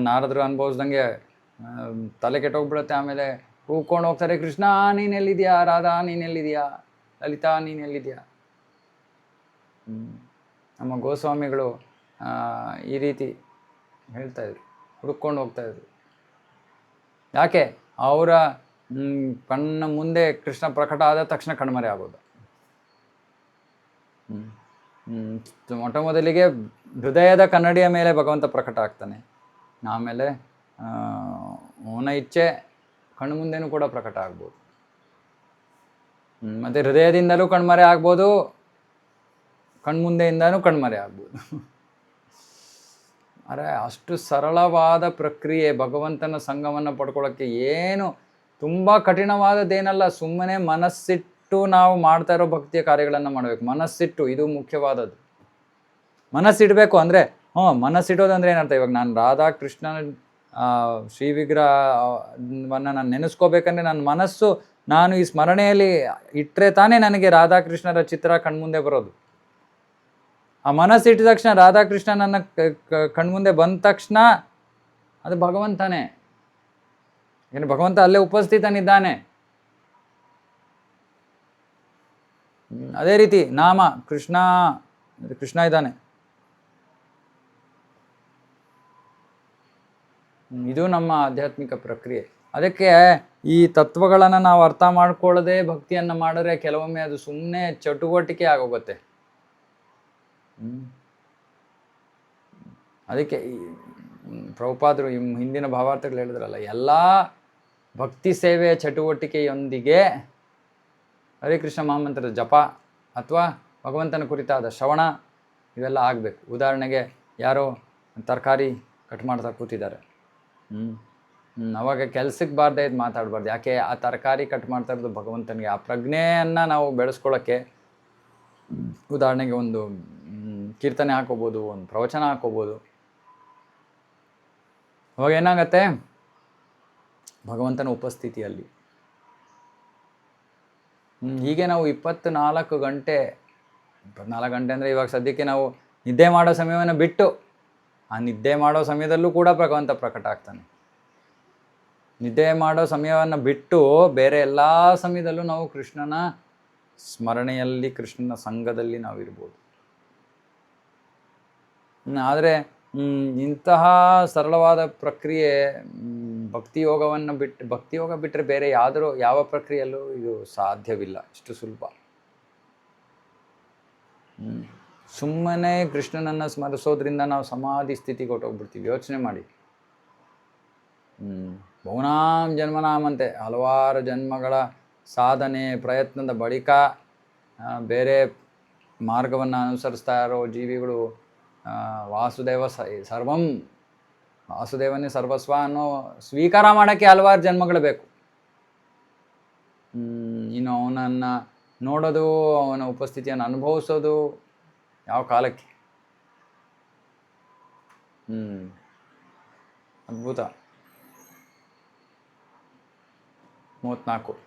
A: ನಾರದರು ಅನುಭವಿಸ್ದಂಗೆ ತಲೆ ಕೆಟ್ಟೋಗ್ಬಿಡುತ್ತೆ. ಆಮೇಲೆ ಕೂಗ್ಕೊಂಡು ಹೋಗ್ತಾರೆ, ಕೃಷ್ಣ ನೀನೆಲ್ಲಿದೆಯಾ, ರಾಧಾ ನೀನೆಲ್ಲಿದೆಯಾ, ಲಲಿತಾ ನೀನೆಲ್ಲಿದೆಯಾ. ನಮ್ಮ ಗೋಸ್ವಾಮಿಗಳು ಈ ರೀತಿ ಹೇಳ್ತಾಯಿದ್ರು, ಹುಡುಕೊಂಡು ಹೋಗ್ತಾಯಿದ್ರು. ಯಾಕೆ? ಅವರ ಕಣ್ಣ ಮುಂದೆ ಕೃಷ್ಣ ಪ್ರಕಟ ಆದ ತಕ್ಷಣ ಕಣ್ಮರೆ ಆಗೋದು. ಮೊಟ್ಟ ಮೊದಲಿಗೆ ಹೃದಯದ ಕನ್ನಡಿಯ ಮೇಲೆ ಭಗವಂತ ಪ್ರಕಟ ಆಗ್ತಾನೆ. ಆಮೇಲೆ ಅವನ ಇಚ್ಛೆ ಕಣ್ಣು ಮುಂದೆನೂ ಕೂಡ ಪ್ರಕಟ ಆಗ್ಬೋದು. ಮತ್ತು ಹೃದಯದಿಂದಲೂ ಕಣ್ಮರೆ ಆಗ್ಬೋದು, ಕಣ್ಮುಂದೆಯಿಂದನೂ ಕಣ್ಮರೆ ಆಗ್ಬೋದು. ಅರೆ ಅಷ್ಟು ಸರಳವಾದ ಪ್ರಕ್ರಿಯೆ. ಭಗವಂತನ ಸಂಘವನ್ನು ಪಡ್ಕೊಳ್ಳೋಕ್ಕೆ ಏನು ತುಂಬ ಕಠಿಣವಾದದ್ದೇನಲ್ಲ, ಸುಮ್ಮನೆ ಮನಸ್ಸಿಟ್ಟು ನಾವು ಮಾಡ್ತಾ ಇರೋ ಭಕ್ತಿಯ ಕಾರ್ಯಗಳನ್ನು ಮಾಡಬೇಕು. ಮನಸ್ಸಿಟ್ಟು, ಇದು ಮುಖ್ಯವಾದದ್ದು. ಮನಸ್ಸಿಡಬೇಕು ಅಂದರೆ ಮನಸ್ಸಿಡೋದಂದ್ರೆ ಏನರ್ಥ? ಇವಾಗ ನಾನು ರಾಧಾಕೃಷ್ಣ ಶ್ರೀ ವಿಗ್ರಹವನ್ನು ನಾನು ನೆನೆಸ್ಕೋಬೇಕಂದ್ರೆ ನನ್ನ ಮನಸ್ಸು, ನಾನು ಈ ಸ್ಮರಣೆಯಲ್ಲಿ ಇಟ್ಟರೆ ತಾನೇ ನನಗೆ ರಾಧಾಕೃಷ್ಣರ ಚಿತ್ರ ಕಣ್ಮುಂದೆ ಬರೋದು. ಆ ಮನಸ್ಸು ಇಟ್ಟ ತಕ್ಷಣ ರಾಧಾಕೃಷ್ಣ ನನ್ನ ಕಣ್ಮುಂದೆ ಬಂದ ತಕ್ಷಣ ಅದು ಭಗವಂತನೇ. ಏನು, ಭಗವಂತ ಅಲ್ಲೇ ಉಪಸ್ಥಿತನಿದ್ದಾನೆ. ಅದೇ ರೀತಿ ನಾಮ ಕೃಷ್ಣ, ಕೃಷ್ಣ ಇದ್ದಾನೆ. ಇದು ನಮ್ಮ ಆಧ್ಯಾತ್ಮಿಕ ಪ್ರಕ್ರಿಯೆ. ಅದಕ್ಕೆ ಈ ತತ್ವಗಳನ್ನು ನಾವು ಅರ್ಥ ಮಾಡ್ಕೊಳ್ಳದೆ ಭಕ್ತಿಯನ್ನು ಮಾಡಿದ್ರೆ ಕೆಲವೊಮ್ಮೆ ಅದು ಸುಮ್ಮನೆ ಚಟುವಟಿಕೆ ಆಗೋಗುತ್ತೆ. ಅದಕ್ಕೆ ಪ್ರಭುಪಾದರು ಹಿಂದಿನ ಭಾವಾರ್ಥಗಳು ಹೇಳಿದ್ರಲ್ಲ, ಎಲ್ಲ ಭಕ್ತಿ ಸೇವೆಯ ಚಟುವಟಿಕೆಯೊಂದಿಗೆ ಹರಿಕೃಷ್ಣ ಮಹಾಮಂತ್ರದ ಜಪ ಅಥವಾ ಭಗವಂತನ ಕುರಿತಾದ ಶ್ರವಣ ಇವೆಲ್ಲ ಆಗಬೇಕು. ಉದಾಹರಣೆಗೆ ಯಾರೋ ತರಕಾರಿ ಕಟ್ ಮಾಡ್ತಾ ಕೂತಿದ್ದಾರೆ, ಅವಾಗ ಕೆಲ್ಸಕ್ಕೆ ಬಾರ್ದೇ ಇದು ಮಾತಾಡಬಾರ್ದು. ಯಾಕೆ? ಆ ತರಕಾರಿ ಕಟ್ ಮಾಡ್ತಾ ಇರೋದು ಭಗವಂತನಿಗೆ. ಆ ಪ್ರಜ್ಞೆಯನ್ನು ನಾವು ಬೆಳೆಸ್ಕೊಳ್ಳೋಕ್ಕೆ ಉದಾಹರಣೆಗೆ ಒಂದು ಕೀರ್ತನೆ ಹಾಕೋಬೋದು, ಒಂದು ಪ್ರವಚನ ಹಾಕೋಬೋದು. ಅವಾಗ ಏನಾಗತ್ತೆ, ಭಗವಂತನ ಉಪಸ್ಥಿತಿಯಲ್ಲಿ ಹೀಗೆ ನಾವು 24 ಗಂಟೆ ಅಂದರೆ ಇವಾಗ ಸದ್ಯಕ್ಕೆ ನಾವು ನಿದ್ದೆ ಮಾಡೋ ಸಮಯವನ್ನು ಬಿಟ್ಟು ಆ ನಿದ್ದೆ ಮಾಡೋ ಸಮಯದಲ್ಲೂ ಕೂಡ ಭಗವಂತ ಪ್ರಕಟ ಆಗ್ತಾನೆ. ನಿದ್ದೆ ಮಾಡೋ ಸಮಯವನ್ನು ಬಿಟ್ಟು ಬೇರೆ ಎಲ್ಲ ಸಮಯದಲ್ಲೂ ನಾವು ಕೃಷ್ಣನ ಸ್ಮರಣೆಯಲ್ಲಿ, ಕೃಷ್ಣನ ಸಂಘದಲ್ಲಿ ನಾವು ಇರ್ಬೋದು. ಆದರೆ ಇಂತಹ ಸರಳವಾದ ಪ್ರಕ್ರಿಯೆ ಭಕ್ತಿಯೋಗ ಬಿಟ್ಟರೆ ಬೇರೆ ಯಾವ ಪ್ರಕ್ರಿಯೆಯಲ್ಲೂ ಇದು ಸಾಧ್ಯವಿಲ್ಲ. ಇಷ್ಟು ಸುಲಭ. ಸುಮ್ಮನೆ ಕೃಷ್ಣನನ್ನು ಸ್ಮರಿಸೋದ್ರಿಂದ ನಾವು ಸಮಾಧಿ ಸ್ಥಿತಿಗೆ ಹೊಟ್ಟೋಗ್ಬಿಡ್ತೀವಿ. ಯೋಚನೆ ಮಾಡಿ. ಬಹುನಾಂ ಜನ್ಮನಾಮಂತೆ, ಹಲವಾರು ಜನ್ಮಗಳ ಸಾಧನೆ ಪ್ರಯತ್ನದ ಬಳಿಕ ಬೇರೆ ಮಾರ್ಗವನ್ನು ಅನುಸರಿಸ್ತಾ ಇರೋ ಜೀವಿಗಳು ವಾಸುದೇವನೇ ಸರ್ವಸ್ವ ಅನ್ನೋ ಸ್ವೀಕಾರ ಮಾಡೋಕ್ಕೆ ಹಲವಾರು ಜನ್ಮಗಳು ಬೇಕು. ಇನ್ನು ಅವನನ್ನು ನೋಡೋದು, ಅವನ ಉಪಸ್ಥಿತಿಯನ್ನು ಅನುಭವಿಸೋದು ಯಾವ ಕಾಲಕ್ಕೆ? ಅದ್ಭುತ. 34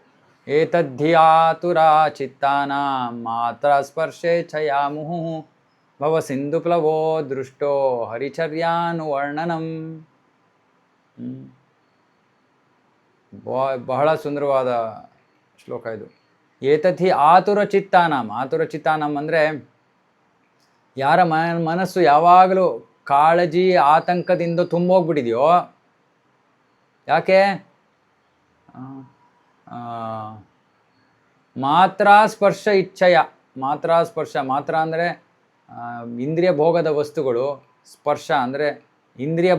A: ಏತದ್ಧಿಯಾತುರಾ ಚಿತ್ತಾನಾಂ ಮಾತ್ರ ಸ್ಪರ್ಶೇ ಛಯಾಮುಹು ಭವ ಸಿಂಧು ಪ್ಲವೋ ದೃಷ್ಟೋ ಹರಿಚರ್ಯಾನುವರ್ಣನಂ. ಬಹಳ ಸುಂದರವಾದ ಶ್ಲೋಕ ಇದು. ಏತದ್ಹಿ ಆತುರ ಚಿತ್ತಾನಾಂ ಅಂದರೆ ಯಾರ ಮನಸ್ಸು ಯಾವಾಗಲೂ ಕಾಳಜಿ ಆತಂಕದಿಂದ ತುಂಬೋಗ್ಬಿಟ್ಟಿದೆಯೋ. ಯಾಕೆ? ಮಾತ್ರ ಸ್ಪರ್ಶ ಇಚ್ಛೆಯ, ಮಾತ್ರ ಅಂದರೆ ಇಂದ್ರಿಯ ಭೋಗದ ವಸ್ತುಗಳು, ಸ್ಪರ್ಶ ಅಂದರೆ ಇಂದ್ರಿಯ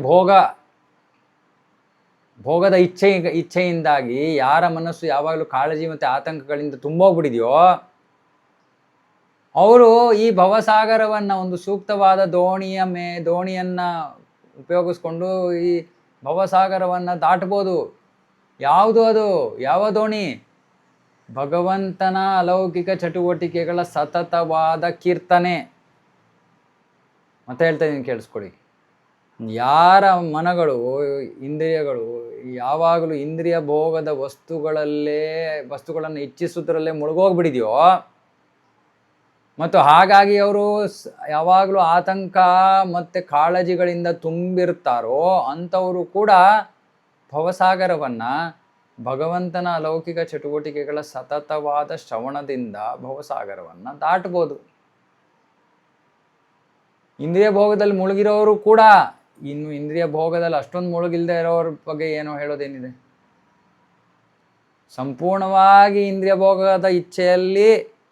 A: ಭೋಗದ ಇಚ್ಛೆಯಿಂದಾಗಿ ಯಾರ ಮನಸ್ಸು ಯಾವಾಗಲೂ ಕಾಳಜಿ ಮತ್ತು ಆತಂಕಗಳಿಂದ ತುಂಬೋಗ್ಬಿಟ್ಟಿದೆಯೋ ಅವರು ಈ ಭವಸಾಗರವನ್ನು ಒಂದು ಸೂಕ್ತವಾದ ದೋಣಿಯನ್ನು ಉಪಯೋಗಿಸ್ಕೊಂಡು ಈ ಭವಸಾಗರವನ್ನು ದಾಟ್ಬೋದು. ಯಾವುದು ಅದು? ಯಾವ ದೋಣಿ? ಭಗವಂತನ ಅಲೌಕಿಕ ಚಟುವಟಿಕೆಗಳ ಸತತವಾದ ಕೀರ್ತನೆ. ಮತ್ತೆ ಹೇಳ್ತಾ ಇದ್ದೀನಿ, ಕೇಳಿಸ್ಕೊಳ್ಳಿ. ಯಾರ ಮನಗಳು, ಇಂದ್ರಿಯಗಳು ಯಾವಾಗಲೂ ಇಂದ್ರಿಯ ಭೋಗದ ವಸ್ತುಗಳನ್ನು ಇಚ್ಛಿಸುವುದರಲ್ಲೇ ಮುಳುಗೋಗ್ಬಿಟ್ಟಿದೆಯೋ, ಮತ್ತು ಹಾಗಾಗಿ ಅವರು ಯಾವಾಗಲೂ ಆತಂಕ ಮತ್ತು ಕಾಳಜಿಗಳಿಂದ ತುಂಬಿರ್ತಾರೋ ಅಂಥವರು ಕೂಡ ಭವಸಾಗರವನ್ನು, ಭಗವಂತನ ಅಲೌಕಿಕ ಚಟುವಟಿಕೆಗಳ ಸತತವಾದ ಶ್ರವಣದಿಂದ ಭವಸಾಗರವನ್ನು ದಾಟ್ಬೋದು. ಇಂದ್ರಿಯ ಭೋಗದಲ್ಲಿ ಮುಳುಗಿರೋರು ಕೂಡ, ಇನ್ನು ಇಂದ್ರಿಯ ಭೋಗದಲ್ಲಿ ಅಷ್ಟೊಂದು ಮುಳುಗಿಲ್ಲದೆ ಇರೋರ ಬಗ್ಗೆ ಏನೋ ಹೇಳೋದೇನಿದೆ? ಸಂಪೂರ್ಣವಾಗಿ ಇಂದ್ರಿಯ ಭೋಗದ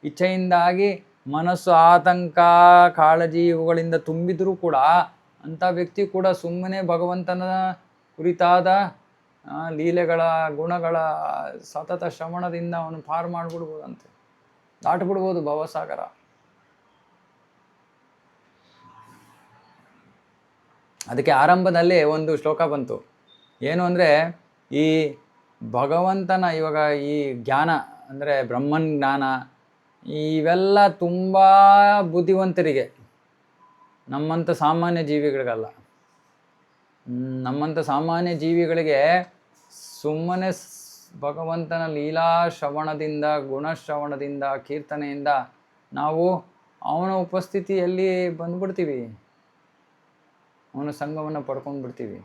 A: ಇಚ್ಛೆಯಿಂದಾಗಿ ಮನಸ್ಸು ಆತಂಕ ಕಾಳಜಿ ಇವುಗಳಿಂದ ತುಂಬಿದರೂ ಕೂಡ ಅಂಥ ವ್ಯಕ್ತಿ ಕೂಡ ಸುಮ್ಮನೆ ಭಗವಂತನ ಕುರಿತಾದ ಲೀಲೆಗಳ ಗುಣಗಳ ಸತತ ಶ್ರವಣದಿಂದ ಅವನು ಪಾರು ಮಾಡಿಬಿಡ್ಬೋದಂತೆ, ದಾಟಿಬಿಡ್ಬೋದು ಭವಸಾಗರ. ಅದಕ್ಕೆ ಆರಂಭದಲ್ಲಿ ಒಂದು ಶ್ಲೋಕ ಬಂತು. ಏನು ಅಂದರೆ, ಈ ಭಗವಂತನ ಇವಾಗ ಈ ಜ್ಞಾನ ಅಂದರೆ ಬ್ರಹ್ಮನ್ ಜ್ಞಾನ ಇವೆಲ್ಲ ತುಂಬ ಬುದ್ಧಿವಂತರಿಗೆ, ನಮ್ಮಂಥ ಸಾಮಾನ್ಯ ಜೀವಿಗಳಿಗಲ್ಲ. ನಮ್ಮಂಥ ಸಾಮಾನ್ಯ ಜೀವಿಗಳಿಗೆ ಸುಮ್ಮನೆ ಭಗವಂತನ ಲೀಲಾ ಶ್ರವಣದಿಂದ, ಗುಣಶ್ರವಣದಿಂದ, ಕೀರ್ತನೆಯಿಂದ ನಾವು ಅವನ ಉಪಸ್ಥಿತಿಯಲ್ಲಿ ಬಂದ್ಬಿಡ್ತೀವಿ, ಅವನ ಸಂಘವನ್ನು ಪಡ್ಕೊಂಡು ಬಿಡ್ತೀವಿ.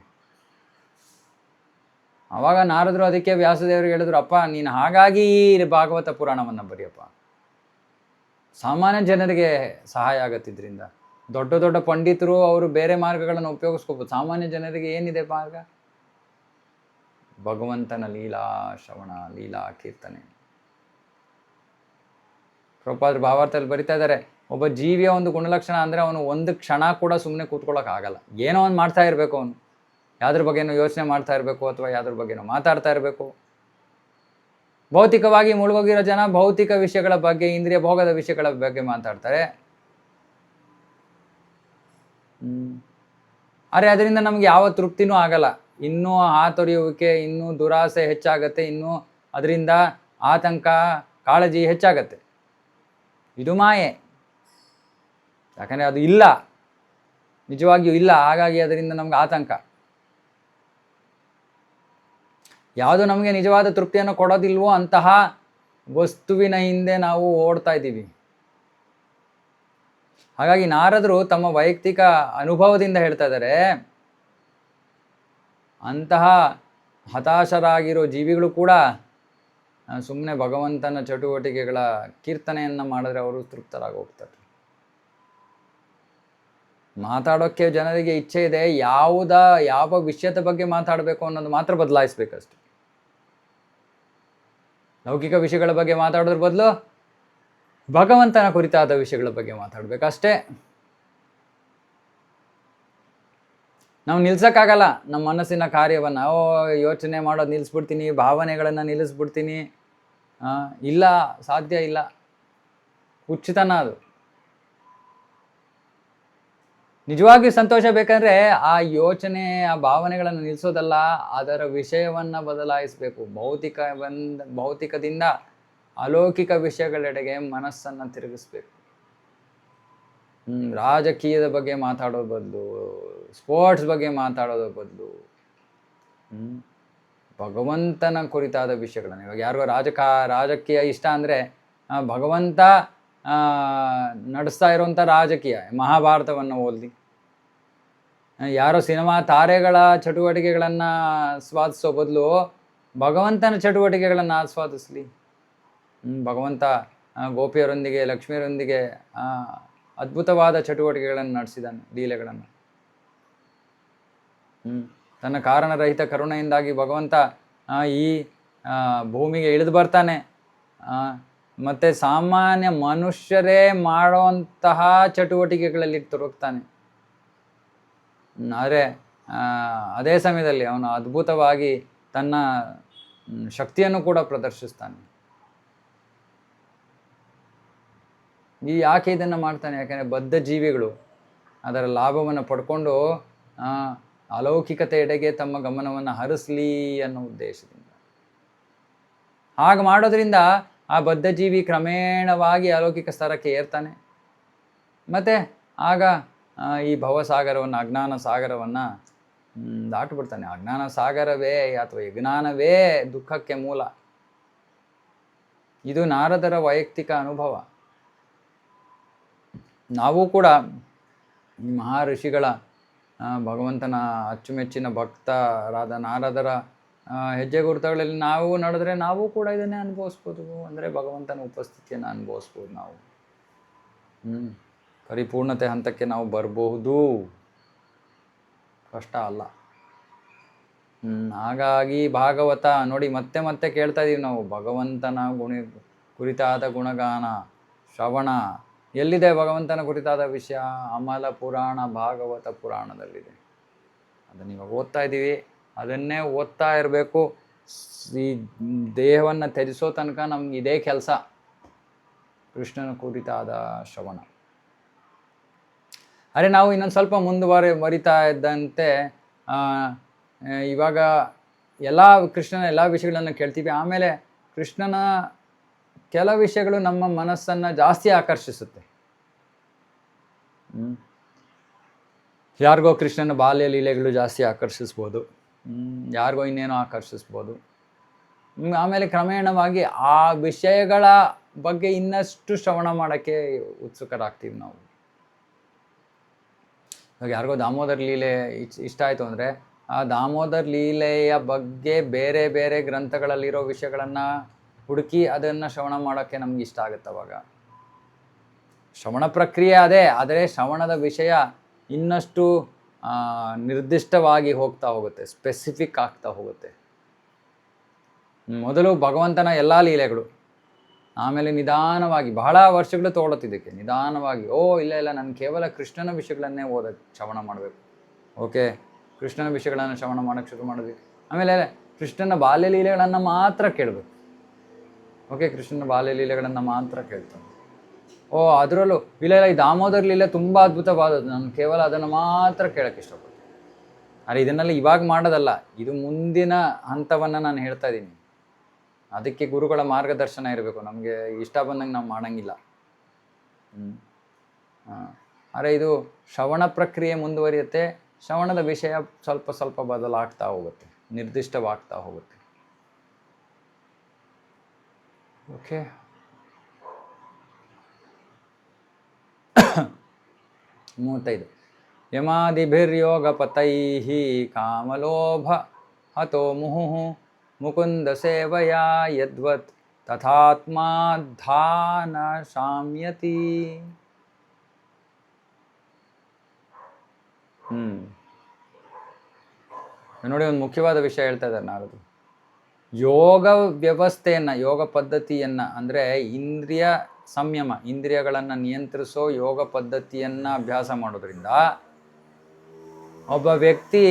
A: ಆವಾಗ ನಾರದರು ಅದಕ್ಕೆ ವ್ಯಾಸದೇವರಿಗೆ ಹೇಳಿದ್ರು, ಅಪ್ಪ ನೀನು ಹಾಗಾಗಿ ಭಾಗವತ ಪುರಾಣವನ್ನು ಬರೆಯಪ್ಪ, ಸಾಮಾನ್ಯ ಜನರಿಗೆ ಸಹಾಯ ಆಗತ್ತಿದ್ರಿಂದ. ದೊಡ್ಡ ದೊಡ್ಡ ಪಂಡಿತರು ಅವರು ಬೇರೆ ಮಾರ್ಗಗಳನ್ನು ಉಪಯೋಗಿಸ್ಕೋಬೋದು, ಸಾಮಾನ್ಯ ಜನರಿಗೆ ಏನಿದೆ ಮಾರ್ಗ? ಭಗವಂತನ ಲೀಲಾ ಶ್ರವಣ, ಲೀಲಾ ಕೀರ್ತನೆ. ಪ್ರಭುಪಾದರು ಭಾವಾರ್ಥದಲ್ಲಿ ಬರಿತಾ ಇದ್ದಾರೆ, ಒಬ್ಬ ಜೀವಿಯ ಒಂದು ಗುಣಲಕ್ಷಣ ಅಂದರೆ ಅವನು ಒಂದು ಕ್ಷಣ ಕೂಡ ಸುಮ್ಮನೆ ಕೂತ್ಕೊಳ್ಳೋಕ್ಕಾಗಲ್ಲ, ಏನೋ ಒಂದು ಮಾಡ್ತಾ ಇರಬೇಕು. ಅವನು ಯಾವುದ್ರ ಬಗ್ಗೆನೋ ಯೋಚನೆ ಮಾಡ್ತಾ ಇರಬೇಕು, ಅಥವಾ ಯಾವುದ್ರ ಬಗ್ಗೆನೋ ಮಾತಾಡ್ತಾ ಇರಬೇಕು. ಭೌತಿಕವಾಗಿ ಮುಳುಗೋಗಿರೋ ಜನ ಭೌತಿಕ ವಿಷಯಗಳ ಬಗ್ಗೆ, ಇಂದ್ರಿಯ ಭೋಗದ ವಿಷಯಗಳ ಬಗ್ಗೆ ಮಾತಾಡ್ತಾರೆ. ಆದರೆ ಅದರಿಂದ ನಮ್ಗೆ ಯಾವ ತೃಪ್ತಿನೂ ಆಗಲ್ಲ, ಇನ್ನೂ ಹಾತೊರೆಯುವಿಕೆ, ಇನ್ನೂ ದುರಾಸೆ ಹೆಚ್ಚಾಗತ್ತೆ, ಇನ್ನೂ ಅದರಿಂದ ಆತಂಕ, ಕಾಳಜಿ ಹೆಚ್ಚಾಗತ್ತೆ. ಇದು ಮಾಯೆ, ಯಾಕಂದರೆ ಅದು ಇಲ್ಲ, ನಿಜವಾಗಿಯೂ ಇಲ್ಲ. ಹಾಗಾಗಿ ಅದರಿಂದ ನಮ್ಗೆ ಆತಂಕ. ಯಾವುದು ನಮಗೆ ನಿಜವಾದ ತೃಪ್ತಿಯನ್ನು ಕೊಡೋದಿಲ್ವೋ ಅಂತಹ ವಸ್ತುವಿನ ಹಿಂದೆ ನಾವು ಓಡ್ತಾ ಇದ್ದೀವಿ. ಹಾಗಾಗಿ ನಾರದರು ತಮ್ಮ ವೈಯಕ್ತಿಕ ಅನುಭವದಿಂದ ಹೇಳ್ತಾ ಇದ್ದಾರೆ, ಅಂತಹ ಹತಾಶರಾಗಿರೋ ಜೀವಿಗಳು ಕೂಡ ಸುಮ್ಮನೆ ಭಗವಂತನ ಚಟುವಟಿಕೆಗಳ ಕೀರ್ತನೆಯನ್ನು ಮಾಡಿದ್ರೆ ಅವರು ತೃಪ್ತರಾಗಿ ಹೋಗ್ತಾರೆ. ಮಾತಾಡೋಕ್ಕೆ ಜನರಿಗೆ ಇಚ್ಛೆ ಇದೆ, ಯಾವ ವಿಷಯದ ಬಗ್ಗೆ ಮಾತಾಡಬೇಕು ಅನ್ನೋದು ಮಾತ್ರ ಬದಲಾಯಿಸ್ಬೇಕಷ್ಟೆ. ಲೌಕಿಕ ವಿಷಯಗಳ ಬಗ್ಗೆ ಮಾತಾಡೋದ್ರ ಬದಲು ಭಗವಂತನ ಕುರಿತಾದ ವಿಷಯಗಳ ಬಗ್ಗೆ ಮಾತಾಡಬೇಕಷ್ಟೇ. ನಾವು ನಿಲ್ಸಕ್ಕಾಗಲ್ಲ ನಮ್ಮ ಮನಸ್ಸಿನ ಕಾರ್ಯವನ್ನು. ಯೋಚನೆ ಮಾಡೋದು ನಿಲ್ಲಿಸ್ಬಿಡ್ತೀನಿ, ಭಾವನೆಗಳನ್ನು ನಿಲ್ಲಿಸ್ಬಿಡ್ತೀನಿ, ಇಲ್ಲ, ಸಾಧ್ಯ ಇಲ್ಲ, ಹುಚ್ಚುತನ ಅದು. ನಿಜವಾಗಿಯೂ ಸಂತೋಷ ಬೇಕಂದ್ರೆ ಆ ಯೋಚನೆ, ಆ ಭಾವನೆಗಳನ್ನು ನಿಲ್ಲಿಸೋದಲ್ಲ, ಅದರ ವಿಷಯವನ್ನು ಬದಲಾಯಿಸಬೇಕು. ಭೌತಿಕದಿಂದ ಅಲೌಕಿಕ ವಿಷಯಗಳೆಡೆಗೆ ಮನಸ್ಸನ್ನು ತಿರುಗಿಸ್ಬೇಕು. ರಾಜಕೀಯದ ಬಗ್ಗೆ ಮಾತಾಡೋದು ಬದಲು, ಸ್ಪೋರ್ಟ್ಸ್ ಬಗ್ಗೆ ಮಾತಾಡೋದ್ರ ಬದಲು ಭಗವಂತನ ಕುರಿತಾದ ವಿಷಯಗಳನ್ನು. ಇವಾಗ ಯಾರಿಗೋ ರಾಜಕೀಯ ಇಷ್ಟ ಅಂದರೆ ಭಗವಂತ ನಡೆಸ್ತಾ ಇರುವಂಥ ರಾಜಕೀಯ, ಮಹಾಭಾರತವನ್ನು ಓದಿ. ಯಾರೋ ಸಿನಿಮಾ ತಾರೆಗಳ ಚಟುವಟಿಕೆಗಳನ್ನು ಆಸ್ವಾದಿಸೋ ಬದಲು ಭಗವಂತನ ಚಟುವಟಿಕೆಗಳನ್ನು ಆಸ್ವಾದಿಸಲಿ. ಭಗವಂತ ಗೋಪಿಯರೊಂದಿಗೆ, ಲಕ್ಷ್ಮಿಯರೊಂದಿಗೆ ಅದ್ಭುತವಾದ ಚಟುವಟಿಕೆಗಳನ್ನು ನಡೆಸಿದ್ದಾನೆ, ಲೀಲೆಗಳನ್ನು. ತನ್ನ ಕಾರಣರಹಿತ ಕರುಣೆಯಿಂದಾಗಿ ಭಗವಂತ ಈ ಭೂಮಿಗೆ ಇಳಿದು ಬರ್ತಾನೆ. ಮತ್ತು ಸಾಮಾನ್ಯ ಮನುಷ್ಯರೇ ಮಾಡುವಂತಹ ಚಟುವಟಿಕೆಗಳಲ್ಲಿ ತೊಡಗ್ತಾನೆ. ಆದರೆ ಅದೇ ಸಮಯದಲ್ಲಿ ಅವನು ಅದ್ಭುತವಾಗಿ ತನ್ನ ಶಕ್ತಿಯನ್ನು ಕೂಡ ಪ್ರದರ್ಶಿಸ್ತಾನೆ. ಯಾಕೆ ಇದನ್ನು ಮಾಡ್ತಾನೆ? ಯಾಕೆಂದರೆ ಬದ್ಧ ಜೀವಿಗಳು ಅದರ ಲಾಭವನ್ನು ಪಡ್ಕೊಂಡು ಅಲೌಕಿಕತೆಯೆಡೆಗೆ ತಮ್ಮ ಗಮನವನ್ನು ಹರಿಸಲಿ ಅನ್ನೋ ಉದ್ದೇಶದಿಂದ. ಹಾಗೆ ಮಾಡೋದ್ರಿಂದ ಆ ಬದ್ಧ ಜೀವಿ ಕ್ರಮೇಣವಾಗಿ ಅಲೌಕಿಕ ಸ್ತರಕ್ಕೆ ಏರ್ತಾನೆ. ಮತ್ತು ಆಗ ಈ ಭವಸಾಗರವನ್ನು, ಅಜ್ಞಾನ ಸಾಗರವನ್ನು ದಾಟಿಬಿಡ್ತಾನೆ. ಅಜ್ಞಾನ ಸಾಗರವೇ ಅಥವಾ ಯಜ್ಞಾನವೇ ದುಃಖಕ್ಕೆ ಮೂಲ. ಇದು ನಾರದರ ವೈಯಕ್ತಿಕ ಅನುಭವ. ನಾವು ಕೂಡ ಈ ಮಹರ್ಷಿಗಳ, ಭಗವಂತನ ಅಚ್ಚುಮೆಚ್ಚಿನ ಭಕ್ತರಾದ ನಾರದರ ಹೆಜ್ಜೆ ಗುರುತುಗಳಲ್ಲಿ ನಾವು ನಡೆದ್ರೆ ನಾವು ಕೂಡ ಇದನ್ನೇ ಅನುಭವಿಸ್ಬೋದು. ಅಂದರೆ ಭಗವಂತನ ಉಪಸ್ಥಿತಿಯನ್ನು ಅನುಭವಿಸ್ಬೋದು ನಾವು. ಪರಿಪೂರ್ಣತೆ ಹಂತಕ್ಕೆ ನಾವು ಬರಬಹುದು, ಕಷ್ಟ ಅಲ್ಲ. ಹಾಗಾಗಿ ಭಾಗವತ ನೋಡಿ ಮತ್ತೆ ಮತ್ತೆ ಕೇಳ್ತಾ ಇದೀವಿ ನಾವು, ಭಗವಂತನ ಕುರಿತಾದ ಗುಣಗಾನ ಶ್ರವಣ. ಎಲ್ಲಿದೆ ಭಗವಂತನ ಕುರಿತಾದ ವಿಷಯ? ಅಮಲ ಪುರಾಣ, ಭಾಗವತ ಪುರಾಣದಲ್ಲಿದೆ. ಅದನ್ನು ಇವಾಗ ಓದ್ತಾ ಇದ್ದೀವಿ, ಅದನ್ನೇ ಓದ್ತಾ ಇರಬೇಕು. ಈ ದೇಹವನ್ನು ತ್ಯಜಿಸೋ ತನಕ ನಮ್ಗೆ ಇದೇ ಕೆಲಸ, ಕೃಷ್ಣನ ಕುರಿತಾದ ಶ್ರವಣ. ಅರೆ ನಾವು ಇನ್ನೊಂದು ಸ್ವಲ್ಪ ಮರಿತಾ ಇದ್ದಂತೆ ಇವಾಗ ಎಲ್ಲ ಕೃಷ್ಣನ ಎಲ್ಲ ವಿಷಯಗಳನ್ನು ಕೇಳ್ತೀವಿ. ಆಮೇಲೆ ಕೃಷ್ಣನ ಕೆಲ ವಿಷಯಗಳು ನಮ್ಮ ಮನಸ್ಸನ್ನು ಜಾಸ್ತಿ ಆಕರ್ಷಿಸುತ್ತೆ. ಯಾರಿಗೋ ಕೃಷ್ಣನ ಬಾಲ್ಯ ಲೀಲೆಗಳು ಜಾಸ್ತಿ ಆಕರ್ಷಿಸ್ಬೋದು, ಯಾರಿಗೋ ಇನ್ನೇನೋ ಆಕರ್ಷಿಸ್ಬೋದು. ಆಮೇಲೆ ಕ್ರಮೇಣವಾಗಿ ಆ ವಿಷಯಗಳ ಬಗ್ಗೆ ಇನ್ನಷ್ಟು ಶ್ರವಣ ಮಾಡೋಕ್ಕೆ ಉತ್ಸುಕರಾಗ್ತೀವಿ ನಾವು. ಇವಾಗ ಯಾರಿಗೋ ದಾಮೋದರ ಲೀಲೆ ಇಷ್ಟ ಆಯಿತು ಅಂದರೆ ಆ ದಾಮೋದರ ಲೀಲೆಯ ಬಗ್ಗೆ ಬೇರೆ ಬೇರೆ ಗ್ರಂಥಗಳಲ್ಲಿರೋ ವಿಷಯಗಳನ್ನು ಹುಡುಕಿ ಅದನ್ನು ಶ್ರವಣ ಮಾಡೋಕ್ಕೆ ನಮ್ಗೆ ಇಷ್ಟ ಆಗುತ್ತೆ. ಅವಾಗ ಶ್ರವಣ ಪ್ರಕ್ರಿಯೆ ಅದೇ, ಆದರೆ ಶ್ರವಣದ ವಿಷಯ ಇನ್ನಷ್ಟು ನಿರ್ದಿಷ್ಟವಾಗಿ ಹೋಗ್ತಾ ಹೋಗುತ್ತೆ, ಸ್ಪೆಸಿಫಿಕ್ ಆಗ್ತಾ ಹೋಗುತ್ತೆ. ಮೊದಲು ಭಗವಂತನ ಎಲ್ಲ ಲೀಲೆಗಳು, ಆಮೇಲೆ ನಿಧಾನವಾಗಿ ಬಹಳ ವರ್ಷಗಳು ತೊಗೊಳತ್ತಿದ್ದಕ್ಕೆ ನಿಧಾನವಾಗಿ ಇಲ್ಲ ನಾನು ಕೇವಲ ಕೃಷ್ಣನ ವಿಷಯಗಳನ್ನೇ ಶ್ರವಣ ಮಾಡಬೇಕು. ಓಕೆ, ಕೃಷ್ಣನ ವಿಷಯಗಳನ್ನು ಶ್ರವಣ ಮಾಡೋಕ್ಕೆ ಶುರು ಮಾಡಿದ್ವಿ. ಆಮೇಲೆ ಕೃಷ್ಣನ ಬಾಲ್ಯ ಲೀಲೆಗಳನ್ನು ಮಾತ್ರ ಕೇಳಬೇಕು. ಓಕೆ, ಕೃಷ್ಣನ ಬಾಲ್ಯ ಲೀಲೆಗಳನ್ನು ಮಾತ್ರ ಕೇಳ್ತಾನೆ. ಅದರಲ್ಲೂ ಇಲ್ಲ ಈ ದಾಮೋದರ ಲೀಲೆ ತುಂಬ ಅದ್ಭುತವಾದದ್ದು, ನಾನು ಕೇವಲ ಅದನ್ನು ಮಾತ್ರ ಕೇಳೋಕ್ಕೆ ಇಷ್ಟಪಡ್ತೀನಿ. ಆದರೆ ಇದನ್ನೆಲ್ಲ ಇವಾಗ ಮಾಡೋದಲ್ಲ, ಇದು ಮುಂದಿನ ಹಂತವನ್ನು ನಾನು ಹೇಳ್ತಾ ಇದ್ದೀನಿ. ಅದಕ್ಕೆ ಗುರುಗಳ ಮಾರ್ಗದರ್ಶನ ಇರಬೇಕು. ನಮಗೆ ಇಷ್ಟ ಬಂದಂಗೆ ನಾವು ಮಾಡೋಂಗಿಲ್ಲ. ಆದರೆ ಇದು ಶ್ರವಣ ಪ್ರಕ್ರಿಯೆ ಮುಂದುವರಿಯುತ್ತೆ. ಶ್ರವಣದ ವಿಷಯ ಸ್ವಲ್ಪ ಸ್ವಲ್ಪ ಬದಲಾಗ್ತಾ ಹೋಗುತ್ತೆ, ನಿರ್ದಿಷ್ಟವಾಗ್ತಾ ಹೋಗುತ್ತೆ. ಓಕೆ, 35. ಯಮಾದಿಭಿರ್ಯೋಗಪತೈಃ ಕಾಮಲೋಭ ಹತೋ ಮುಹುಃ ಮುಕುಂದ ಸೇವಯಾ ಯದ್ವತ್ ತಥಾತ್ಮಾಧಾನ ಶಾಮ್ಯತಿ. ನೋಡಿ, ಒಂದು ಮುಖ್ಯವಾದ ವಿಷಯ ಹೇಳ್ತಾ ಇದ್ದಾರೆ ನಾರದರು. ಯೋಗ ವ್ಯವಸ್ಥೆಯನ್ನು, ಯೋಗ ಪದ್ಧತಿಯನ್ನು, ಅಂದರೆ ಇಂದ್ರಿಯ ಸಂಯಮ, ಇಂದ್ರಿಯಗಳನ್ನು ನಿಯಂತ್ರಿಸೋ ಯೋಗ ಪದ್ಧತಿಯನ್ನು ಅಭ್ಯಾಸ ಮಾಡೋದ್ರಿಂದ ಒಬ್ಬ ವ್ಯಕ್ತಿ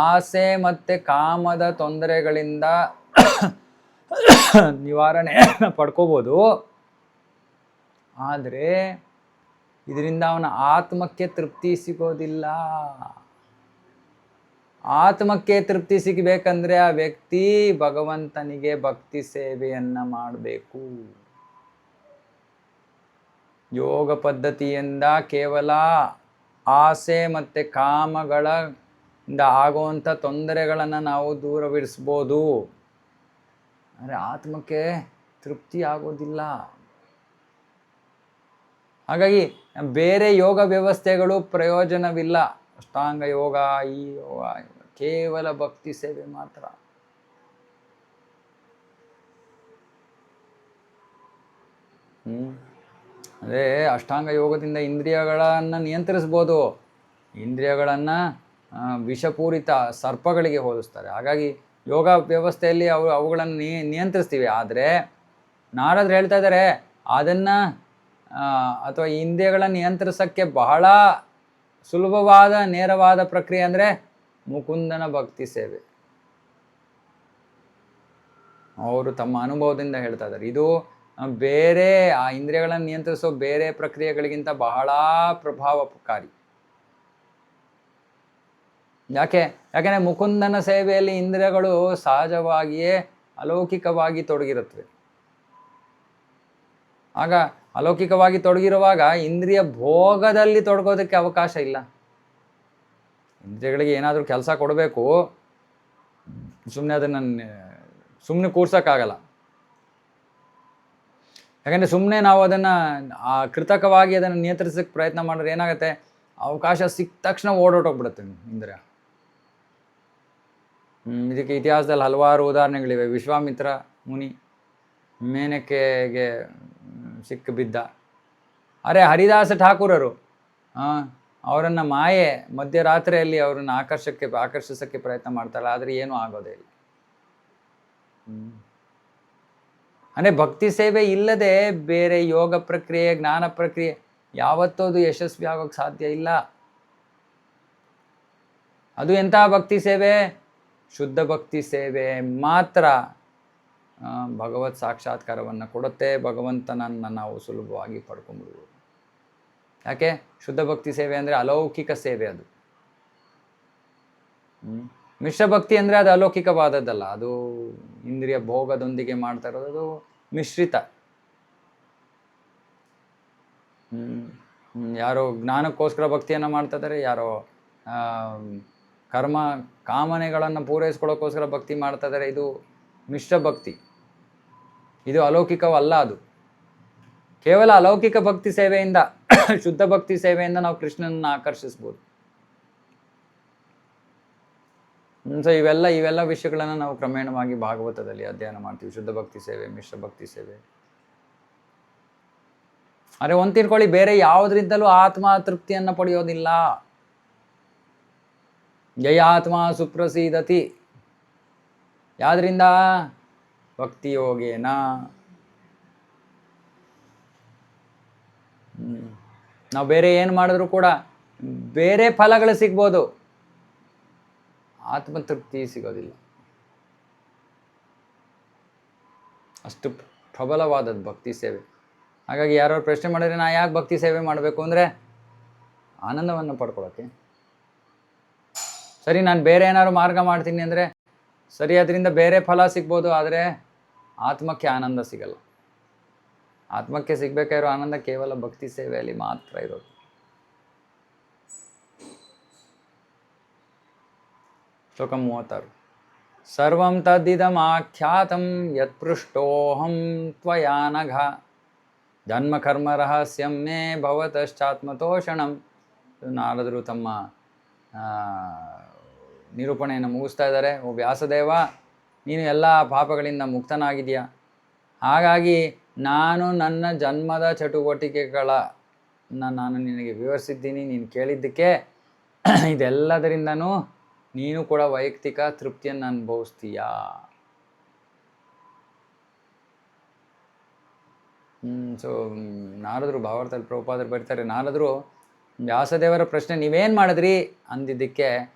A: ಆಸೆ ಮತ್ತು ಕಾಮದ ತೊಂದರೆಗಳಿಂದ ನಿವಾರಣೆಯನ್ನು ಪಡ್ಕೋಬೋದು. ಆದರೆ ಇದರಿಂದ ಅವನ ಆತ್ಮಕ್ಕೆ ತೃಪ್ತಿ ಸಿಗೋದಿಲ್ಲ. ಆತ್ಮಕ್ಕೆ ತೃಪ್ತಿ ಸಿಗಬೇಕಂದ್ರೆ ಆ ವ್ಯಕ್ತಿ ಭಗವಂತನಿಗೆ ಭಕ್ತಿ ಸೇವೆಯನ್ನು ಮಾಡಬೇಕು. ಯೋಗ ಪದ್ಧತಿಯಿಂದ ಕೇವಲ ಆಸೆ ಮತ್ತು ಕಾಮಗಳಿಂದ ಆಗುವಂಥ ತೊಂದರೆಗಳನ್ನು ನಾವು ದೂರವಿರಿಸ್ಬೋದು, ಆದರೆ ಆತ್ಮಕ್ಕೆ ತೃಪ್ತಿ ಆಗೋದಿಲ್ಲ. ಹಾಗಾಗಿ ಬೇರೆ ಯೋಗ ವ್ಯವಸ್ಥೆಗಳು ಪ್ರಯೋಜನವಿಲ್ಲ. ಅಷ್ಟಾಂಗ ಯೋಗ, ಈ ಯೋಗ, ಕೇವಲ ಭಕ್ತಿ ಸೇವೆ ಮಾತ್ರ. ಅಂದರೆ ಅಷ್ಟಾಂಗ ಯೋಗದಿಂದ ಇಂದ್ರಿಯಗಳನ್ನು ನಿಯಂತ್ರಿಸ್ಬೋದು. ಇಂದ್ರಿಯಗಳನ್ನು ವಿಷಪೂರಿತ ಸರ್ಪಗಳಿಗೆ ಹೋಲಿಸ್ತಾರೆ. ಹಾಗಾಗಿ ಯೋಗ ವ್ಯವಸ್ಥೆಯಲ್ಲಿ ಅವುಗಳನ್ನು ನಿಯಂತ್ರಿಸ್ತೀವಿ. ಆದರೆ ನಾರದ್ರು ಹೇಳ್ತಾ ಇದ್ದಾರೆ, ಅದನ್ನು ಅಥವಾ ಇಂದ್ರಿಯಗಳನ್ನು ನಿಯಂತ್ರಿಸೋಕ್ಕೆ ಬಹಳ ಸುಲಭವಾದ ನೇರವಾದ ಪ್ರಕ್ರಿಯೆ ಅಂದರೆ ಮುಕುಂದನ ಭಕ್ತಿ ಸೇವೆ. ಅವರು ತಮ್ಮ ಅನುಭವದಿಂದ ಹೇಳ್ತಾ ಇದ್ದಾರೆ. ಇದು ಬೇರೆ ಆ ಇಂದ್ರಿಯಗಳನ್ನು ನಿಯಂತ್ರಿಸೋ ಬೇರೆ ಪ್ರಕ್ರಿಯೆಗಳಿಗಿಂತ ಬಹಳ ಪ್ರಭಾವಕಾರಿ. ಯಾಕೆಂದರೆ ಮುಕುಂದನ ಸೇವೆಯಲ್ಲಿ ಇಂದ್ರಿಯಗಳು ಸಹಜವಾಗಿಯೇ ಅಲೌಕಿಕವಾಗಿ ತೊಡಗಿರುತ್ತವೆ. ಆಗ ಅಲೌಕಿಕವಾಗಿ ತೊಡಗಿರುವಾಗ ಇಂದ್ರಿಯ ಭೋಗದಲ್ಲಿ ತೊಡಗೋದಕ್ಕೆ ಅವಕಾಶ ಇಲ್ಲ. ಇಂದ್ರಿಯಗಳಿಗೆ ಏನಾದರೂ ಕೆಲಸ ಕೊಡಬೇಕು, ಸುಮ್ಮನೆ ಕೂರ್ಸೋಕ್ಕಾಗಲ್ಲ. ಯಾಕಂದರೆ ಸುಮ್ಮನೆ ನಾವು ಅದನ್ನು ಕೃತಕವಾಗಿ ಅದನ್ನು ನಿಯಂತ್ರಿಸೋಕ್ಕೆ ಪ್ರಯತ್ನ ಮಾಡಿದ್ರೆ ಏನಾಗುತ್ತೆ, ಅವಕಾಶ ಸಿಕ್ಕ ತಕ್ಷಣ ಓಡೋಟೋಗ್ಬಿಡುತ್ತೆ ಇಂದ್ರಿಯ. ಇದಕ್ಕೆ ಇತಿಹಾಸದಲ್ಲಿ ಹಲವಾರು ಉದಾಹರಣೆಗಳಿವೆ. ವಿಶ್ವಾಮಿತ್ರ ಮುನಿ ಮೇನಕೆಗೆ ಸಿಕ್ಕ ಬಿದ್ದ. ಅರೆ ಹರಿದಾಸ ಠಾಕೂರರು ಅವರನ್ನು ಮಾಯೆ ಮಧ್ಯರಾತ್ರಿಯಲ್ಲಿ ಅವರನ್ನು ಆಕರ್ಷಿಸೋಕ್ಕೆ ಪ್ರಯತ್ನ ಮಾಡ್ತಾರೆ, ಆದರೆ ಏನೂ ಆಗೋದೇ ಇಲ್ಲ. ಅಂದರೆ ಭಕ್ತಿ ಸೇವೆ ಇಲ್ಲದೆ ಬೇರೆ ಯೋಗ ಪ್ರಕ್ರಿಯೆ, ಜ್ಞಾನ ಪ್ರಕ್ರಿಯೆ ಯಾವತ್ತೂ ಅದು ಯಶಸ್ವಿ ಆಗೋಕ್ಕೆ ಸಾಧ್ಯ ಇಲ್ಲ. ಅದು ಎಂಥ ಭಕ್ತಿ ಸೇವೆ? ಶುದ್ಧ ಭಕ್ತಿ ಸೇವೆ ಮಾತ್ರ ಭಗವತ್ ಸಾಕ್ಷಾತ್ಕಾರವನ್ನು ಕೊಡುತ್ತೆ. ಭಗವಂತನನ್ನು ನಾವು ಸುಲಭವಾಗಿ ಪಡ್ಕೊಂಡ್ಬಿಡ್ಬೋದು. ಯಾಕೆ? ಶುದ್ಧ ಭಕ್ತಿ ಸೇವೆ ಅಂದರೆ ಅಲೌಕಿಕ ಸೇವೆ. ಅದು ಮಿಶ್ರ ಭಕ್ತಿ ಅಂದರೆ ಅದು ಅಲೌಕಿಕವಾದದ್ದಲ್ಲ, ಅದು ಇಂದ್ರಿಯ ಭೋಗದೊಂದಿಗೆ ಮಾಡ್ತಾ ಇರೋದು, ಅದು ಮಿಶ್ರಿತ. ಯಾರೋ ಜ್ಞಾನಕ್ಕೋಸ್ಕರ ಭಕ್ತಿಯನ್ನು ಮಾಡ್ತಾ ಇದ್ದಾರೆ, ಯಾರೋ ಕರ್ಮ ಕಾಮನೆಗಳನ್ನು ಪೂರೈಸ್ಕೊಳ್ಳೋಕ್ಕೋಸ್ಕರ ಭಕ್ತಿ ಮಾಡ್ತಾ ಇದ್ದಾರೆ. ಇದು ಮಿಶ್ರ ಭಕ್ತಿ, ಇದು ಅಲೌಕಿಕವಲ್ಲ. ಅದು ಕೇವಲ ಅಲೌಕಿಕ ಭಕ್ತಿ ಸೇವೆಯಿಂದ, ಶುದ್ಧ ಭಕ್ತಿ ಸೇವೆಯಿಂದ ನಾವು ಕೃಷ್ಣನನ್ನು ಆಕರ್ಷಿಸ್ಬೋದು. ಸೊ ಇವೆಲ್ಲ ವಿಷಯಗಳನ್ನು ನಾವು ಕ್ರಮೇಣವಾಗಿ ಭಾಗವತದಲ್ಲಿ ಅಧ್ಯಯನ ಮಾಡ್ತೀವಿ. ಶುದ್ಧ ಭಕ್ತಿ ಸೇವೆ, ಮಿಶ್ರ ಭಕ್ತಿ ಸೇವೆ. ಆದರೆ ಒಂದು ತಿಳ್ಕೊಳ್ಳಿ, ಬೇರೆ ಯಾವುದರಿಂದಲೂ ಆತ್ಮ ತೃಪ್ತಿಯನ್ನು ಪಡೆಯೋದಿಲ್ಲ. ಜಯಾತ್ಮ ಸುಪ್ರಸೀದತಿ. ಯಾವ್ದ್ರಿಂದ? ಭಕ್ತಿ ಯೋಗೇನ. ನಾವು ಬೇರೆ ಏನು ಮಾಡಿದ್ರು ಕೂಡ ಬೇರೆ ಫಲಗಳು ಸಿಗ್ಬೋದು, ಆತ್ಮತೃಪ್ತಿ ಸಿಗೋದಿಲ್ಲ. ಅಷ್ಟು ಪ್ರಬಲವಾದದ್ದು ಭಕ್ತಿ ಸೇವೆ. ಹಾಗಾಗಿ ಯಾರು ಪ್ರಶ್ನೆ ಮಾಡಿದ್ರೆ ನಾ ಯಾಕೆ ಭಕ್ತಿ ಸೇವೆ ಮಾಡಬೇಕು ಅಂದರೆ ಆನಂದವನ್ನು ಪಡ್ಕೊಳ್ಳೋಕ್ಕೆ. ಸರಿ, ನಾನು ಬೇರೆ ಏನಾದ್ರು ಮಾರ್ಗ ಮಾಡ್ತೀನಿ ಅಂದರೆ ಸರಿ, ಅದರಿಂದ ಬೇರೆ ಫಲ ಸಿಗ್ಬೋದು, ಆದರೆ ಆತ್ಮಕ್ಕೆ ಆನಂದ ಸಿಗಲ್ಲ. ಆತ್ಮಕ್ಕೆ ಸಿಗಬೇಕಾಗಿರೋ ಆನಂದ ಕೇವಲ ಭಕ್ತಿ ಸೇವೆಯಲ್ಲಿ ಮಾತ್ರ ಇರೋದು. ಶ್ಲೋಕ 36. ಸರ್ವಂ ತದ್ದಿದಮಾಖ್ಯಾತಂ ಯತ್ಪೃಷ್ಟೋಹಂ ತ್ವಯಾ ನಘ ಜನ್ಮ ಕರ್ಮ ರಹಸ್ಯಂ ಮೇ ಭವತಶ್ಚಾತ್ಮತೋಷಣಂ. ನಾರದರು ತಮ್ಮ ನಿರೂಪಣೆಯನ್ನು ಮುಗಿಸ್ತಾ ಇದ್ದಾರೆ. ಓ ವ್ಯಾಸದೇವ, ನೀನು ಎಲ್ಲ ಪಾಪಗಳಿಂದ ಮುಕ್ತನಾಗಿದೆಯಾ, ಹಾಗಾಗಿ ನಾನು ನನ್ನ ಜನ್ಮದ ಚಟುವಟಿಕೆಗಳನ್ನು ನಾನು ನಿನಗೆ ವಿವರಿಸಿದ್ದೀನಿ. ನೀನು ಕೇಳಿದ್ದಕ್ಕೆ ಇದೆಲ್ಲದರಿಂದನೂ ನೀನು ಕೂಡ ವೈಯಕ್ತಿಕ ತೃಪ್ತಿಯನ್ನು ಅನುಭವಿಸ್ತೀಯಾ. ಸೊ ನಾರದರು ಭಾವಾರ್ಥದಲ್ಲಿ ಪ್ರಭುಪಾದರು ಬರೀತಾರೆ, ನಾರದರು ವ್ಯಾಸದೇವರ ಪ್ರಶ್ನೆ ನೀವೇನು ಮಾಡಿದ್ರಿ ಅಂದಿದ್ದಕ್ಕೆ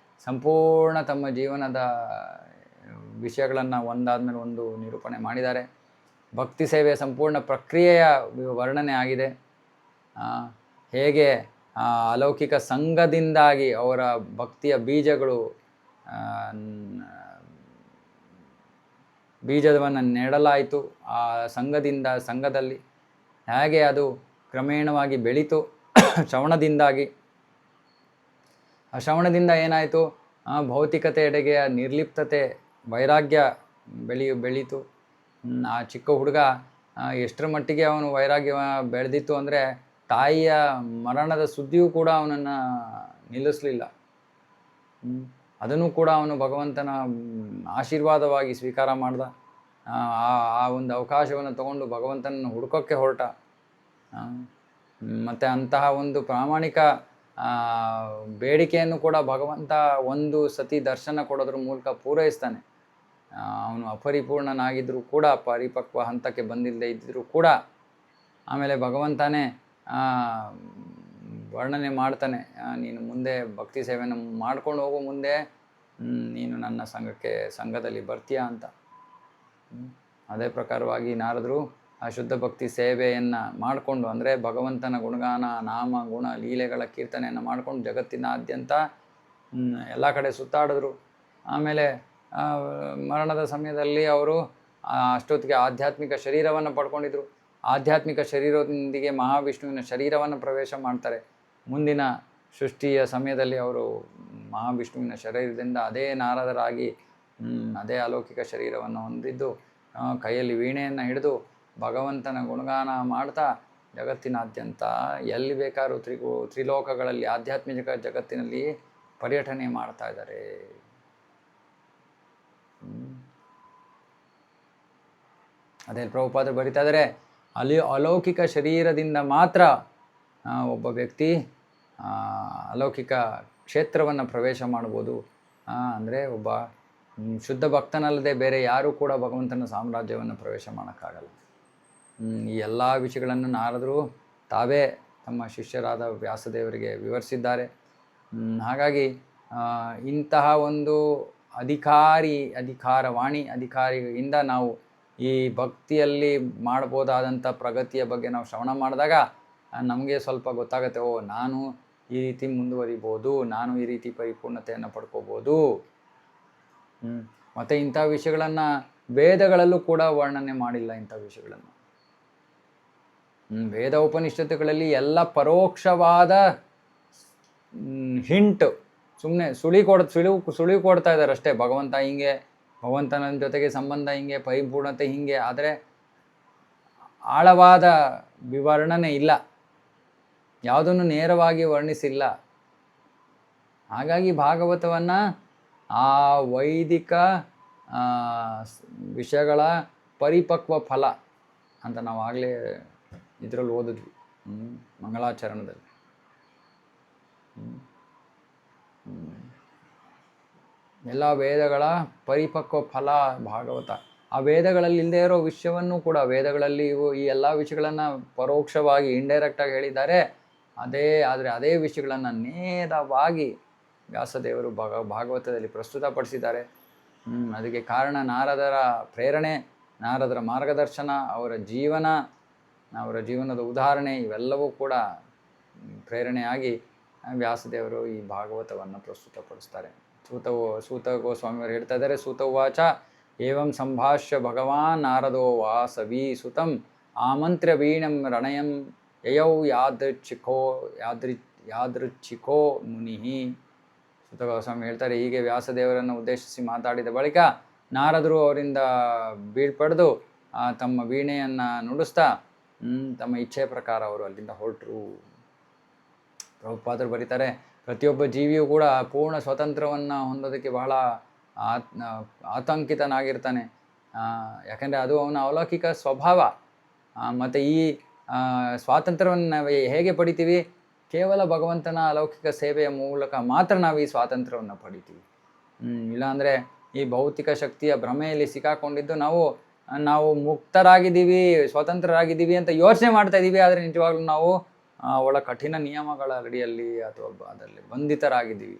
A: ಸಂಪೂರ್ಣ ತಮ್ಮ ಜೀವನದ ವಿಷಯಗಳನ್ನು ಒಂದಾದ್ಮೇಲೆ ಒಂದು ನಿರೂಪಣೆ ಮಾಡಿದ್ದಾರೆ. ಭಕ್ತಿ ಸೇವೆಯ ಸಂಪೂರ್ಣ ಪ್ರಕ್ರಿಯೆಯ ವರ್ಣನೆ ಆಗಿದೆ. ಹೇಗೆ ಅಲೌಕಿಕ ಸಂಘದಿಂದಾಗಿ ಅವರ ಭಕ್ತಿಯ ಬೀಜವನ್ನು ನೆಡಲಾಯಿತು. ಆ ಸಂಘದಲ್ಲಿ ಹೇಗೆ ಅದು ಕ್ರಮೇಣವಾಗಿ ಬೆಳೀತು ಶ್ರವಣದಿಂದಾಗಿ. ಆ ಶ್ರವಣದಿಂದ ಏನಾಯಿತು? ಭೌತಿಕತೆಯೆಡೆಗೆ ನಿರ್ಲಿಪ್ತತೆ, ವೈರಾಗ್ಯ ಬೆಳೀತು. ಆ ಚಿಕ್ಕ ಹುಡುಗ ಎಷ್ಟರ ಮಟ್ಟಿಗೆ ಅವನು ವೈರಾಗ್ಯ ಬೆಳೆದಿತ್ತು ಅಂದರೆ ತಾಯಿಯ ಮರಣದ ಸುದ್ದಿಯೂ ಕೂಡ ಅವನನ್ನು ನಿಲ್ಲಿಸಲಿಲ್ಲ. ಅದನ್ನು ಕೂಡ ಅವನು ಭಗವಂತನ ಆಶೀರ್ವಾದವಾಗಿ ಸ್ವೀಕಾರ ಮಾಡ್ದ. ಆ ಒಂದು ಅವಕಾಶವನ್ನು ತಗೊಂಡು ಭಗವಂತನನ್ನು ಹುಡುಕೋಕ್ಕೆ ಹೊರಟ. ಮತ್ತು ಅಂತಹ ಒಂದು ಪ್ರಾಮಾಣಿಕ ಬೇಡಿಕೆಯನ್ನು ಕೂಡ ಭಗವಂತ ಒಂದು ಸತಿ ದರ್ಶನ ಕೊಡೋದ್ರ ಮೂಲಕ ಪೂರೈಸ್ತಾನೆ. ಅವನು ಅಪರಿಪೂರ್ಣನಾಗಿದ್ದರೂ ಕೂಡ, ಪರಿಪಕ್ವ ಹಂತಕ್ಕೆ ಬಂದಿಲ್ಲದೆ ಇದ್ದರೂ ಕೂಡ ಆಮೇಲೆ ಭಗವಂತನೇ ವರ್ಣನೆ ಮಾಡ್ತಾನೆ, ನೀನು ಮುಂದೆ ಭಕ್ತಿ ಸೇವೆಯನ್ನು ಮಾಡ್ಕೊಂಡು ಹೋಗೋ ಮುಂದೆ ನೀನು ನನ್ನ ಸಂಘದಲ್ಲಿ ಬರ್ತೀಯಾ ಅಂತ. ಅದೇ ಪ್ರಕಾರವಾಗಿ ನಾರದರು ಆ ಶುದ್ಧ ಭಕ್ತಿ ಸೇವೆಯನ್ನು ಮಾಡಿಕೊಂಡು, ಅಂದರೆ ಭಗವಂತನ ಗುಣಗಾನ, ನಾಮ, ಗುಣ, ಲೀಲೆಗಳ ಕೀರ್ತನೆಯನ್ನು ಮಾಡಿಕೊಂಡು ಜಗತ್ತಿನಾದ್ಯಂತ ಎಲ್ಲ ಕಡೆ ಸುತ್ತಾಡಿದ್ರು. ಆಮೇಲೆ ಮರಣದ ಸಮಯದಲ್ಲಿ ಅವರು ಅಷ್ಟೊತ್ತಿಗೆ ಆಧ್ಯಾತ್ಮಿಕ ಶರೀರವನ್ನು ಪಡ್ಕೊಂಡಿದ್ರು. ಆಧ್ಯಾತ್ಮಿಕ ಶರೀರದೊಂದಿಗೆ ಮಹಾವಿಷ್ಣುವಿನ ಶರೀರವನ್ನು ಪ್ರವೇಶ ಮಾಡ್ತಾರೆ. ಮುಂದಿನ ಸೃಷ್ಟಿಯ ಸಮಯದಲ್ಲಿ ಅವರು ಮಹಾವಿಷ್ಣುವಿನ ಶರೀರದಿಂದ ಅದೇ ನಾರದರಾಗಿ ಅದೇ ಅಲೌಕಿಕ ಶರೀರವನ್ನು ಹೊಂದಿದ್ದು ಕೈಯಲ್ಲಿ ವೀಣೆಯನ್ನು ಹಿಡಿದು ಭಗವಂತನ ಗುಣಗಾನ ಮಾಡ್ತಾ ಜಗತ್ತಿನಾದ್ಯಂತ ಎಲ್ಲಿ ಬೇಕಾದ್ರೂ ತ್ರಿಲೋಕಗಳಲ್ಲಿ ಆಧ್ಯಾತ್ಮಿಕ ಜಗತ್ತಿನಲ್ಲಿ ಪರ್ಯಟನೆ ಮಾಡ್ತಾ ಇದ್ದಾರೆ. ಅದೇ ಪ್ರಭುಪಾದರು ಬರಿತಾ ಇದ್ದಾರೆ, ಅಲೌಕಿಕ ಶರೀರದಿಂದ ಮಾತ್ರ ಒಬ್ಬ ವ್ಯಕ್ತಿ ಅಲೌಕಿಕ ಕ್ಷೇತ್ರವನ್ನು ಪ್ರವೇಶ ಮಾಡ್ಬೋದು. ಅಂದರೆ ಒಬ್ಬ ಶುದ್ಧ ಭಕ್ತನಲ್ಲದೆ ಬೇರೆ ಯಾರೂ ಕೂಡ ಭಗವಂತನ ಸಾಮ್ರಾಜ್ಯವನ್ನು ಪ್ರವೇಶ ಮಾಡೋಕ್ಕಾಗಲ್ಲ. ಈ ಎಲ್ಲ ವಿಷಯಗಳನ್ನು ನಾರದರು ತಾವೇ ತಮ್ಮ ಶಿಷ್ಯರಾದ ವ್ಯಾಸದೇವರಿಗೆ ವಿವರಿಸಿದ್ದಾರೆ. ಹಾಗಾಗಿ ಇಂತಹ ಒಂದು ಅಧಿಕಾರಿಯಿಂದ ನಾವು ಈ ಭಕ್ತಿಯಲ್ಲಿ ಮಾಡ್ಬೋದಾದಂಥ ಪ್ರಗತಿಯ ಬಗ್ಗೆ ನಾವು ಶ್ರವಣ ಮಾಡಿದಾಗ ನಮಗೆ ಸ್ವಲ್ಪ ಗೊತ್ತಾಗುತ್ತೆ, ಓ ನಾನು ಈ ರೀತಿ ಮುಂದುವರಿಬೋದು, ನಾನು ಈ ರೀತಿ ಪರಿಪೂರ್ಣತೆಯನ್ನು ಪಡ್ಕೋಬೋದು. ಮತ್ತು ಇಂಥ ವಿಷಯಗಳನ್ನು ವೇದಗಳಲ್ಲೂ ಕೂಡ ವರ್ಣನೆ ಮಾಡಿಲ್ಲ. ಇಂಥ ವಿಷಯಗಳನ್ನು ವೇದ ಉಪನಿಷತ್ತುಗಳಲ್ಲಿ ಎಲ್ಲ ಪರೋಕ್ಷವಾದ ಹಿಂಟ್, ಸುಮ್ಮನೆ ಸುಳಿವು ಕೊಡ್ತಾ ಇದ್ದಾರೆ ಅಷ್ಟೇ. ಭಗವಂತ ಹಿಂಗೆ, ಭಗವಂತನ ಜೊತೆಗೆ ಸಂಬಂಧ ಹಿಂಗೆ, ಪರಿಪೂರ್ಣತೆ ಹಿಂಗೆ, ಆದರೆ ಆಳವಾದ ವಿವರಣನೆ ಇಲ್ಲ, ಯಾವುದನ್ನು ನೇರವಾಗಿ ವರ್ಣಿಸಿಲ್ಲ. ಹಾಗಾಗಿ ಭಾಗವತವನ್ನು ಆ ವೈದಿಕ ವಿಷಯಗಳ ಪರಿಪಕ್ವ ಫಲ ಅಂತ ನಾವು ಆಗಲೇ ಇದರಲ್ಲಿ ಓದಿದ್ವಿ, ಮಂಗಳಾಚರಣದಲ್ಲಿ. ಎಲ್ಲ ವೇದಗಳ ಪರಿಪಕ್ವ ಫಲ ಭಾಗವತ. ಆ ವೇದಗಳಲ್ಲಿ ಇಲ್ಲದೆ ಇರೋ ವಿಷಯವನ್ನು ಕೂಡ ವೇದಗಳಲ್ಲಿ ಈ ಎಲ್ಲ ವಿಷಯಗಳನ್ನು ಪರೋಕ್ಷವಾಗಿ ಇಂಡೈರೆಕ್ಟಾಗಿ ಹೇಳಿದ್ದಾರೆ. ಆದರೆ ಅದೇ ವಿಷಯಗಳನ್ನು ನೇರವಾಗಿ ವ್ಯಾಸದೇವರು ಭಾಗವತದಲ್ಲಿ ಪ್ರಸ್ತುತಪಡಿಸಿದ್ದಾರೆ. ಅದಕ್ಕೆ ಕಾರಣ ನಾರದರ ಪ್ರೇರಣೆ, ನಾರದರ ಮಾರ್ಗದರ್ಶನ, ಅವರ ಜೀವನದ ಉದಾಹರಣೆ, ಇವೆಲ್ಲವೂ ಕೂಡ ಪ್ರೇರಣೆಯಾಗಿ ವ್ಯಾಸದೇವರು ಈ ಭಾಗವತವನ್ನು ಪ್ರಸ್ತುತಪಡಿಸ್ತಾರೆ. ಸೂತ ಗೋಸ್ವಾಮಿಯವರು ಹೇಳ್ತಾ ಇದ್ದಾರೆ, ಸೂತ ಉವಾಚ ಏವಂ ಸಂಭಾಷ್ಯ ಭಗವಾನ್ ನಾರದೋ ವಾಸವಿ ಸುತಂ ಆಮಂತ್ರ್ಯ ವೀಣಂ ರಣಯಂ ಯಯೌ ಯಾದೃಚ್ಛಿಕೋ ಮುನಿ. ಸೂತ ಗೋಸ್ವಾಮಿ ಹೇಳ್ತಾರೆ, ಹೀಗೆ ವ್ಯಾಸದೇವರನ್ನು ಉದ್ದೇಶಿಸಿ ಮಾತಾಡಿದ ಬಳಿಕ ನಾರದರು ಅವರಿಂದ ಬೀಳ್ಪಡೆದು ತಮ್ಮ ವೀಣೆಯನ್ನು ನುಡಿಸ್ತಾ ತಮ್ಮ ಇಚ್ಛೆಯ ಪ್ರಕಾರ ಅವರು ಅಲ್ಲಿಂದ ಹೊರಟರು. ಪ್ರಭುಪಾದರು ಬರೀತಾರೆ, ಪ್ರತಿಯೊಬ್ಬ ಜೀವಿಯೂ ಕೂಡ ಪೂರ್ಣ ಸ್ವಾತಂತ್ರ್ಯವನ್ನು ಹೊಂದೋದಕ್ಕೆ ಬಹಳ ಆತಂಕಿತನಾಗಿರ್ತಾನೆ. ಯಾಕಂದರೆ ಅದು ಅವನ ಅಲೌಕಿಕ ಸ್ವಭಾವ. ಮತ್ತು ಈ ಸ್ವಾತಂತ್ರ್ಯವನ್ನು ನಾವು ಹೇಗೆ ಪಡಿತೀವಿ? ಕೇವಲ ಭಗವಂತನ ಅಲೌಕಿಕ ಸೇವೆಯ ಮೂಲಕ ಮಾತ್ರ ನಾವು ಈ ಸ್ವಾತಂತ್ರ್ಯವನ್ನು ಪಡಿತೀವಿ. ಇಲ್ಲಾಂದರೆ ಈ ಭೌತಿಕ ಶಕ್ತಿಯ ಭ್ರಮೆಯಲ್ಲಿ ಸಿಕ್ಕಾಕೊಂಡಿದ್ದು ನಾವು ಮುಕ್ತರಾಗಿದ್ದೀವಿ, ಸ್ವತಂತ್ರರಾಗಿದ್ದೀವಿ ಅಂತ ಯೋಚನೆ ಮಾಡ್ತಾ ಇದ್ದೀವಿ. ಆದರೆ ನಿಜವಾಗ್ಲೂ ನಾವು ಅವಳ ಕಠಿಣ ನಿಯಮಗಳ ಅಡಿಯಲ್ಲಿ ಅಥವಾ ಅದರಲ್ಲಿ ಬಂಧಿತರಾಗಿದ್ದೀವಿ.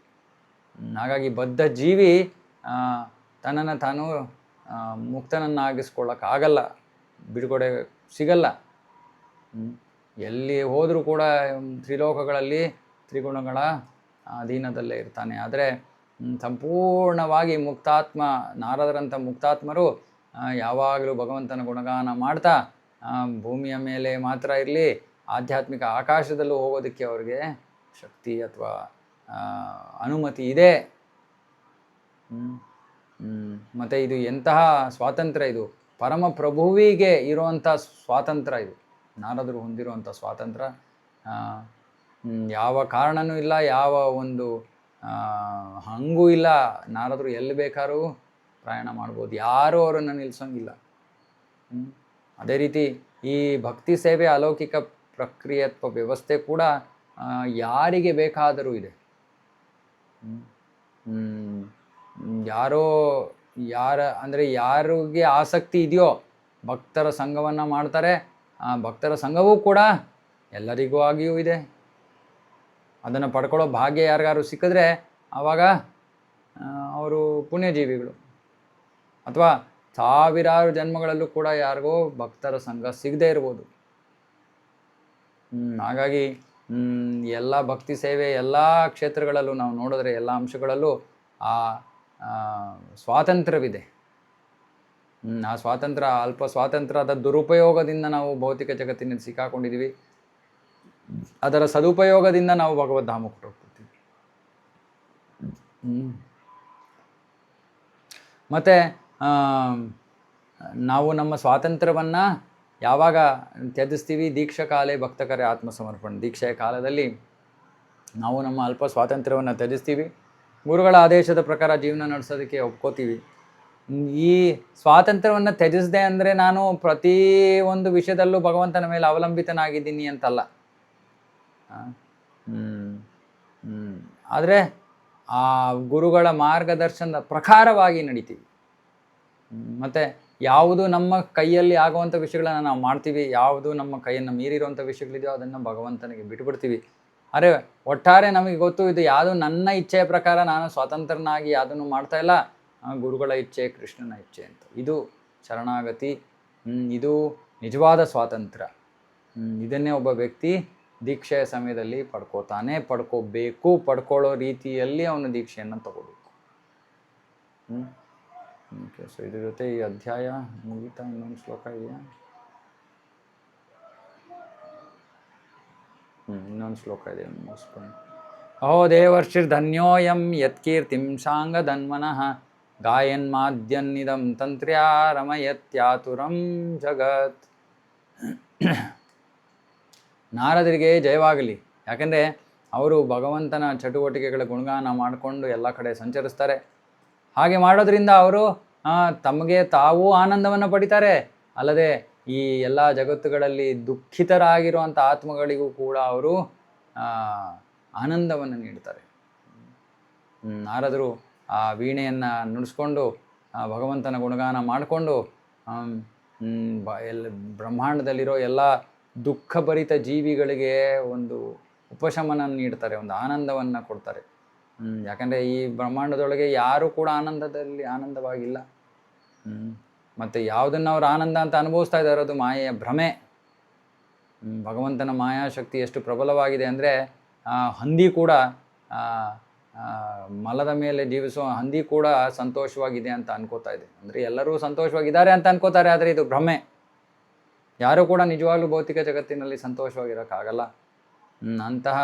A: ಹಾಗಾಗಿ ಬದ್ಧ ಜೀವಿ ತನ್ನನ್ನು ತಾನು ಮುಕ್ತನನ್ನಾಗಿಸ್ಕೊಳ್ಳೋಕ್ಕಾಗಲ್ಲ, ಬಿಡುಗಡೆ ಸಿಗಲ್ಲ. ಎಲ್ಲಿ ಹೋದರೂ ಕೂಡ ತ್ರಿಲೋಕಗಳಲ್ಲಿ ತ್ರಿಗುಣಗಳ ಅಧೀನದಲ್ಲೇ ಇರ್ತಾನೆ. ಆದರೆ ಸಂಪೂರ್ಣವಾಗಿ ನಾರದರಂಥ ಮುಕ್ತಾತ್ಮರು ಯಾವಾಗಲೂ ಭಗವಂತನ ಗುಣಗಾನ ಮಾಡ್ತಾ ಭೂಮಿಯ ಮೇಲೆ ಮಾತ್ರ ಇರಲಿ, ಆಧ್ಯಾತ್ಮಿಕ ಆಕಾಶದಲ್ಲೂ ಹೋಗೋದಕ್ಕೆ ಅವ್ರಿಗೆ ಶಕ್ತಿ ಅಥವಾ ಅನುಮತಿ ಇದೆ. ಮತ್ತು ಇದು ಎಂತಹ ಸ್ವಾತಂತ್ರ್ಯ! ಇದು ಪರಮ ಪ್ರಭುವಿಗೆ ಇರುವಂಥ ಸ್ವಾತಂತ್ರ್ಯ. ಇದು ನಾರದರು ಹೊಂದಿರುವಂಥ ಸ್ವಾತಂತ್ರ್ಯ. ಯಾವ ಕಾರಣನೂ ಇಲ್ಲ, ಯಾವ ಒಂದು ಹಂಗೂ ಇಲ್ಲ. ನಾರದರು ಎಲ್ಲಿ ಬೇಕಾದ್ರೂ ಪ್ರಯಾಣ ಮಾಡ್ಬೋದು, ಯಾರೂ ಅವರನ್ನು ನಿಲ್ಲಿಸೋಂಗಿಲ್ಲ. ಅದೇ ರೀತಿ ಈ ಭಕ್ತಿ ಸೇವೆ ಅಲೌಕಿಕ ಪ್ರಕ್ರಿಯೆ ಅಥವಾ ವ್ಯವಸ್ಥೆ ಕೂಡ ಯಾರಿಗೆ ಬೇಕಾದರೂ ಇದೆ. ಯಾರಿಗೆ ಆಸಕ್ತಿ ಇದೆಯೋ ಭಕ್ತರ ಸಂಘವನ್ನು ಮಾಡ್ತಾರೆ. ಆ ಭಕ್ತರ ಸಂಘವೂ ಕೂಡ ಎಲ್ಲರಿಗೂ ಆಗಿಯೂ ಇದೆ. ಅದನ್ನು ಪಡ್ಕೊಳ್ಳೋ ಭಾಗ್ಯ ಯಾರಿಗಾರು ಸಿಕ್ಕಿದ್ರೆ ಆವಾಗ ಅವರು ಪುಣ್ಯಜೀವಿಗಳು. ಅಥವಾ ಸಾವಿರಾರು ಜನ್ಮಗಳಲ್ಲೂ ಕೂಡ ಯಾರಿಗೋ ಭಕ್ತರ ಸಂಘ ಸಿಗದೇ ಇರ್ಬೋದು. ಹಾಗಾಗಿ ಎಲ್ಲ ಭಕ್ತಿ ಸೇವೆ ಎಲ್ಲ ಕ್ಷೇತ್ರಗಳಲ್ಲೂ ನಾವು ನೋಡಿದ್ರೆ ಎಲ್ಲ ಅಂಶಗಳಲ್ಲೂ ಆ ಸ್ವಾತಂತ್ರ್ಯವಿದೆ. ಆ ಸ್ವಾತಂತ್ರ್ಯ, ಅಲ್ಪ ಸ್ವಾತಂತ್ರ್ಯದ ದುರುಪಯೋಗದಿಂದ ನಾವು ಭೌತಿಕ ಜಗತ್ತಿನಲ್ಲಿ ಸಿಕ್ಕಾಕೊಂಡಿದ್ದೀವಿ. ಅದರ ಸದುಪಯೋಗದಿಂದ ನಾವು ಭಗವದ್ಧಾಮಕ್ಕೆ ಹೊರಟೋಗ್ತೀವಿ. ಮತ್ತು ನಾವು ನಮ್ಮ ಸ್ವಾತಂತ್ರ್ಯವನ್ನು ಯಾವಾಗ ತ್ಯಜಿಸ್ತೀವಿ? ದೀಕ್ಷಾಕಾಲೇ ಭಕ್ತಕರೇ ಆತ್ಮಸಮರ್ಪಣೆ. ದೀಕ್ಷೆಯ ಕಾಲದಲ್ಲಿ ನಾವು ನಮ್ಮ ಅಲ್ಪ ಸ್ವಾತಂತ್ರ್ಯವನ್ನು ತ್ಯಜಿಸ್ತೀವಿ, ಗುರುಗಳ ಆದೇಶದ ಪ್ರಕಾರ ಜೀವನ ನಡೆಸೋದಕ್ಕೆ ಒಪ್ಕೋತೀವಿ. ಈ ಸ್ವಾತಂತ್ರ್ಯವನ್ನು ತ್ಯಜಿಸದೆ ಅಂದರೆ ನಾನು ಪ್ರತಿ ಒಂದು ವಿಷಯದಲ್ಲೂ ಭಗವಂತನ ಮೇಲೆ ಅವಲಂಬಿತನಾಗಿದ್ದೀನಿ ಅಂತಲ್ಲ. ಆದರೆ ಆ ಗುರುಗಳ ಮಾರ್ಗದರ್ಶನದ ಪ್ರಕಾರವಾಗಿ ನಡಿತೀವಿ. ಮತ್ತು ಯಾವುದು ನಮ್ಮ ಕೈಯಲ್ಲಿ ಆಗುವಂಥ ವಿಷಯಗಳನ್ನು ನಾವು ಮಾಡ್ತೀವಿ, ಯಾವುದು ನಮ್ಮ ಕೈಯನ್ನು ಮೀರಿರುವಂಥ ವಿಷಯಗಳಿದೆಯೋ ಅದನ್ನು ಭಗವಂತನಿಗೆ ಬಿಟ್ಟುಬಿಡ್ತೀವಿ. ಆದರೆ ಒಟ್ಟಾರೆ ನಮಗೆ ಗೊತ್ತು, ಇದು ಯಾವುದು ನನ್ನ ಇಚ್ಛೆಯ ಪ್ರಕಾರ ನಾನು ಸ್ವತಂತ್ರನಾಗಿ ಯಾವುದನ್ನು ಮಾಡ್ತಾಯಿಲ್ಲ, ಗುರುಗಳ ಇಚ್ಛೆ, ಕೃಷ್ಣನ ಇಚ್ಛೆ ಅಂತ. ಇದು ಶರಣಾಗತಿ, ಇದು ನಿಜವಾದ ಸ್ವಾತಂತ್ರ್ಯ. ಇದನ್ನೇ ಒಬ್ಬ ವ್ಯಕ್ತಿ ದೀಕ್ಷೆಯ ಸಮಯದಲ್ಲಿ ಪಡ್ಕೋಬೇಕು. ಪಡ್ಕೊಳ್ಳೋ ರೀತಿಯಲ್ಲಿ ಅವನು ದೀಕ್ಷೆಯನ್ನು ತಗೋಬೇಕು. ಓಕೆ, ಸೊ ಇದ್ರ ಜೊತೆ ಈ ಅಧ್ಯಾಯ ಮುಗಿತಾ? ಇನ್ನೊಂದು ಶ್ಲೋಕ ಇದೆಯಾ? ಇನ್ನೊಂದು ಶ್ಲೋಕ ಇದೆ, ಮುಗಿಸ್ಕೊಂಡು. ಅಹೋ ದೇವರ್ಷಿರ್ಧನ್ಯೋಯಂ ಯತ್ಕೀರ್ತಿಂ ಶಾಂಗಧನ್ಮನಃ ಗಾಯನ್ಮಾದ್ಯನ್ನಿದಂ ತಂತ್ರ್ಯಾ ರಮಯತ್ಯಾತುರಂ ಜಗತ್. ನಾರದರಿಗೆ ಜಯವಾಗಲಿ. ಯಾಕೆಂದರೆ ಅವರು ಭಗವಂತನ ಚಟುವಟಿಕೆಗಳ ಗುಣಗಾನ ಮಾಡಿಕೊಂಡು ಎಲ್ಲ ಕಡೆ ಸಂಚರಿಸ್ತಾರೆ. ಹಾಗೆ ಮಾಡೋದ್ರಿಂದ ಅವರು ತಮಗೆ ತಾವೂ ಆನಂದವನ್ನು ಪಡಿತಾರೆ, ಅಲ್ಲದೆ ಈ ಎಲ್ಲ ಜಗತ್ತುಗಳಲ್ಲಿ ದುಃಖಿತರಾಗಿರುವಂಥ ಆತ್ಮಗಳಿಗೂ ಕೂಡ ಅವರು ಆನಂದವನ್ನು ನೀಡ್ತಾರೆ. ನಾರದರು ಆ ವೀಣೆಯನ್ನು ನುಡಿಸ್ಕೊಂಡು ಭಗವಂತನ ಗುಣಗಾನ ಮಾಡಿಕೊಂಡು ಬ್ರಹ್ಮಾಂಡದಲ್ಲಿರೋ ಎಲ್ಲ ದುಃಖಭರಿತ ಜೀವಿಗಳಿಗೆ ಒಂದು ಉಪಶಮನ ನೀಡ್ತಾರೆ, ಒಂದು ಆನಂದವನ್ನು ಕೊಡ್ತಾರೆ. ಯಾಕಂದರೆ ಈ ಬ್ರಹ್ಮಾಂಡದೊಳಗೆ ಯಾರೂ ಕೂಡ ಆನಂದವಾಗಿಲ್ಲ. ಮತ್ತು ಯಾವುದನ್ನು ಅವರು ಆನಂದ ಅಂತ ಅನುಭವಿಸ್ತಾ ಇದ್ದಾರೆ ಅದು ಮಾಯೆಯ ಭ್ರಮೆ. ಭಗವಂತನ ಮಾಯಾಶಕ್ತಿ ಎಷ್ಟು ಪ್ರಬಲವಾಗಿದೆ ಅಂದರೆ ಹಂದಿ ಕೂಡ ಮಲದ ಮೇಲೆ ಜೀವಿಸುವ ಹಂದಿ ಕೂಡ ಸಂತೋಷವಾಗಿದೆ ಅಂತ ಅನ್ಕೋತಾ ಇದೆ. ಅಂದರೆ ಎಲ್ಲರೂ ಸಂತೋಷವಾಗಿದ್ದಾರೆ ಅಂತ ಅನ್ಕೋತಾರೆ, ಆದರೆ ಇದು ಭ್ರಮೆ. ಯಾರೂ ಕೂಡ ನಿಜವಾಗ್ಲೂ ಭೌತಿಕ ಜಗತ್ತಿನಲ್ಲಿ ಸಂತೋಷವಾಗಿರೋಕ್ಕಾಗಲ್ಲ. ಅಂತಹ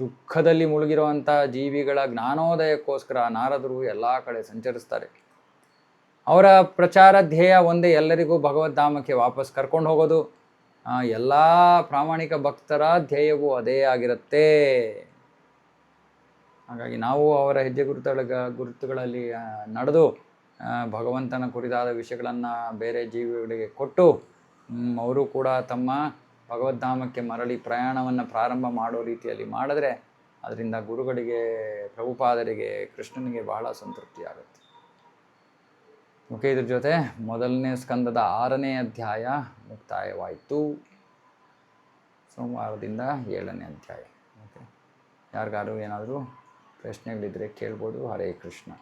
A: ದುಃಖದಲ್ಲಿ ಮುಳುಗಿರುವಂಥ ಜೀವಿಗಳ ಜ್ಞಾನೋದಯಕ್ಕೋಸ್ಕರ ನಾರದರು ಎಲ್ಲ ಕಡೆ ಸಂಚರಿಸ್ತಾರೆ. ಅವರ ಪ್ರಚಾರ ಧ್ಯೇಯ ಒಂದೇ, ಎಲ್ಲರಿಗೂ ಭಗವದ್ಧಾಮಕ್ಕೆ ವಾಪಸ್ ಕರ್ಕೊಂಡು ಹೋಗೋದು. ಎಲ್ಲ ಪ್ರಾಮಾಣಿಕ ಭಕ್ತರ ಧ್ಯೇಯವೂ ಅದೇ ಆಗಿರುತ್ತೆ. ಹಾಗಾಗಿ ನಾವು ಅವರ ಹೆಜ್ಜೆ ಗುರುತುಗಳಲ್ಲಿ ನಡೆದು ಭಗವಂತನ ಕುರಿತಾದ ವಿಷಯಗಳನ್ನು ಬೇರೆ ಜೀವಿಗಳಿಗೆ ಕೊಟ್ಟು ಅವರು ಕೂಡ ತಮ್ಮ ಭಗವದ್ಧಾಮಕ್ಕೆ ಮರಳಿ ಪ್ರಯಾಣವನ್ನು ಪ್ರಾರಂಭ ಮಾಡೋ ರೀತಿಯಲ್ಲಿ ಮಾಡಿದ್ರೆ ಅದರಿಂದ ಗುರುಗಳಿಗೆ, ಪ್ರಭುಪಾದರಿಗೆ, ಕೃಷ್ಣನಿಗೆ ಬಹಳ ಸಂತೃಪ್ತಿ ಆಗುತ್ತೆ. ಓಕೆ, ಇದ್ರ ಜೊತೆ ಮೊದಲನೇ ಸ್ಕಂದದ 6ನೇ ಅಧ್ಯಾಯ ಮುಕ್ತಾಯವಾಯಿತು. ಸೋಮವಾರದಿಂದ 7ನೇ ಅಧ್ಯಾಯ. ಓಕೆ, ಯಾರಿಗಾರು ಏನಾದರೂ ಪ್ರಶ್ನೆಗಳಿದ್ದರೆ ಕೇಳ್ಬೋದು. ಹರೇ ಕೃಷ್ಣ.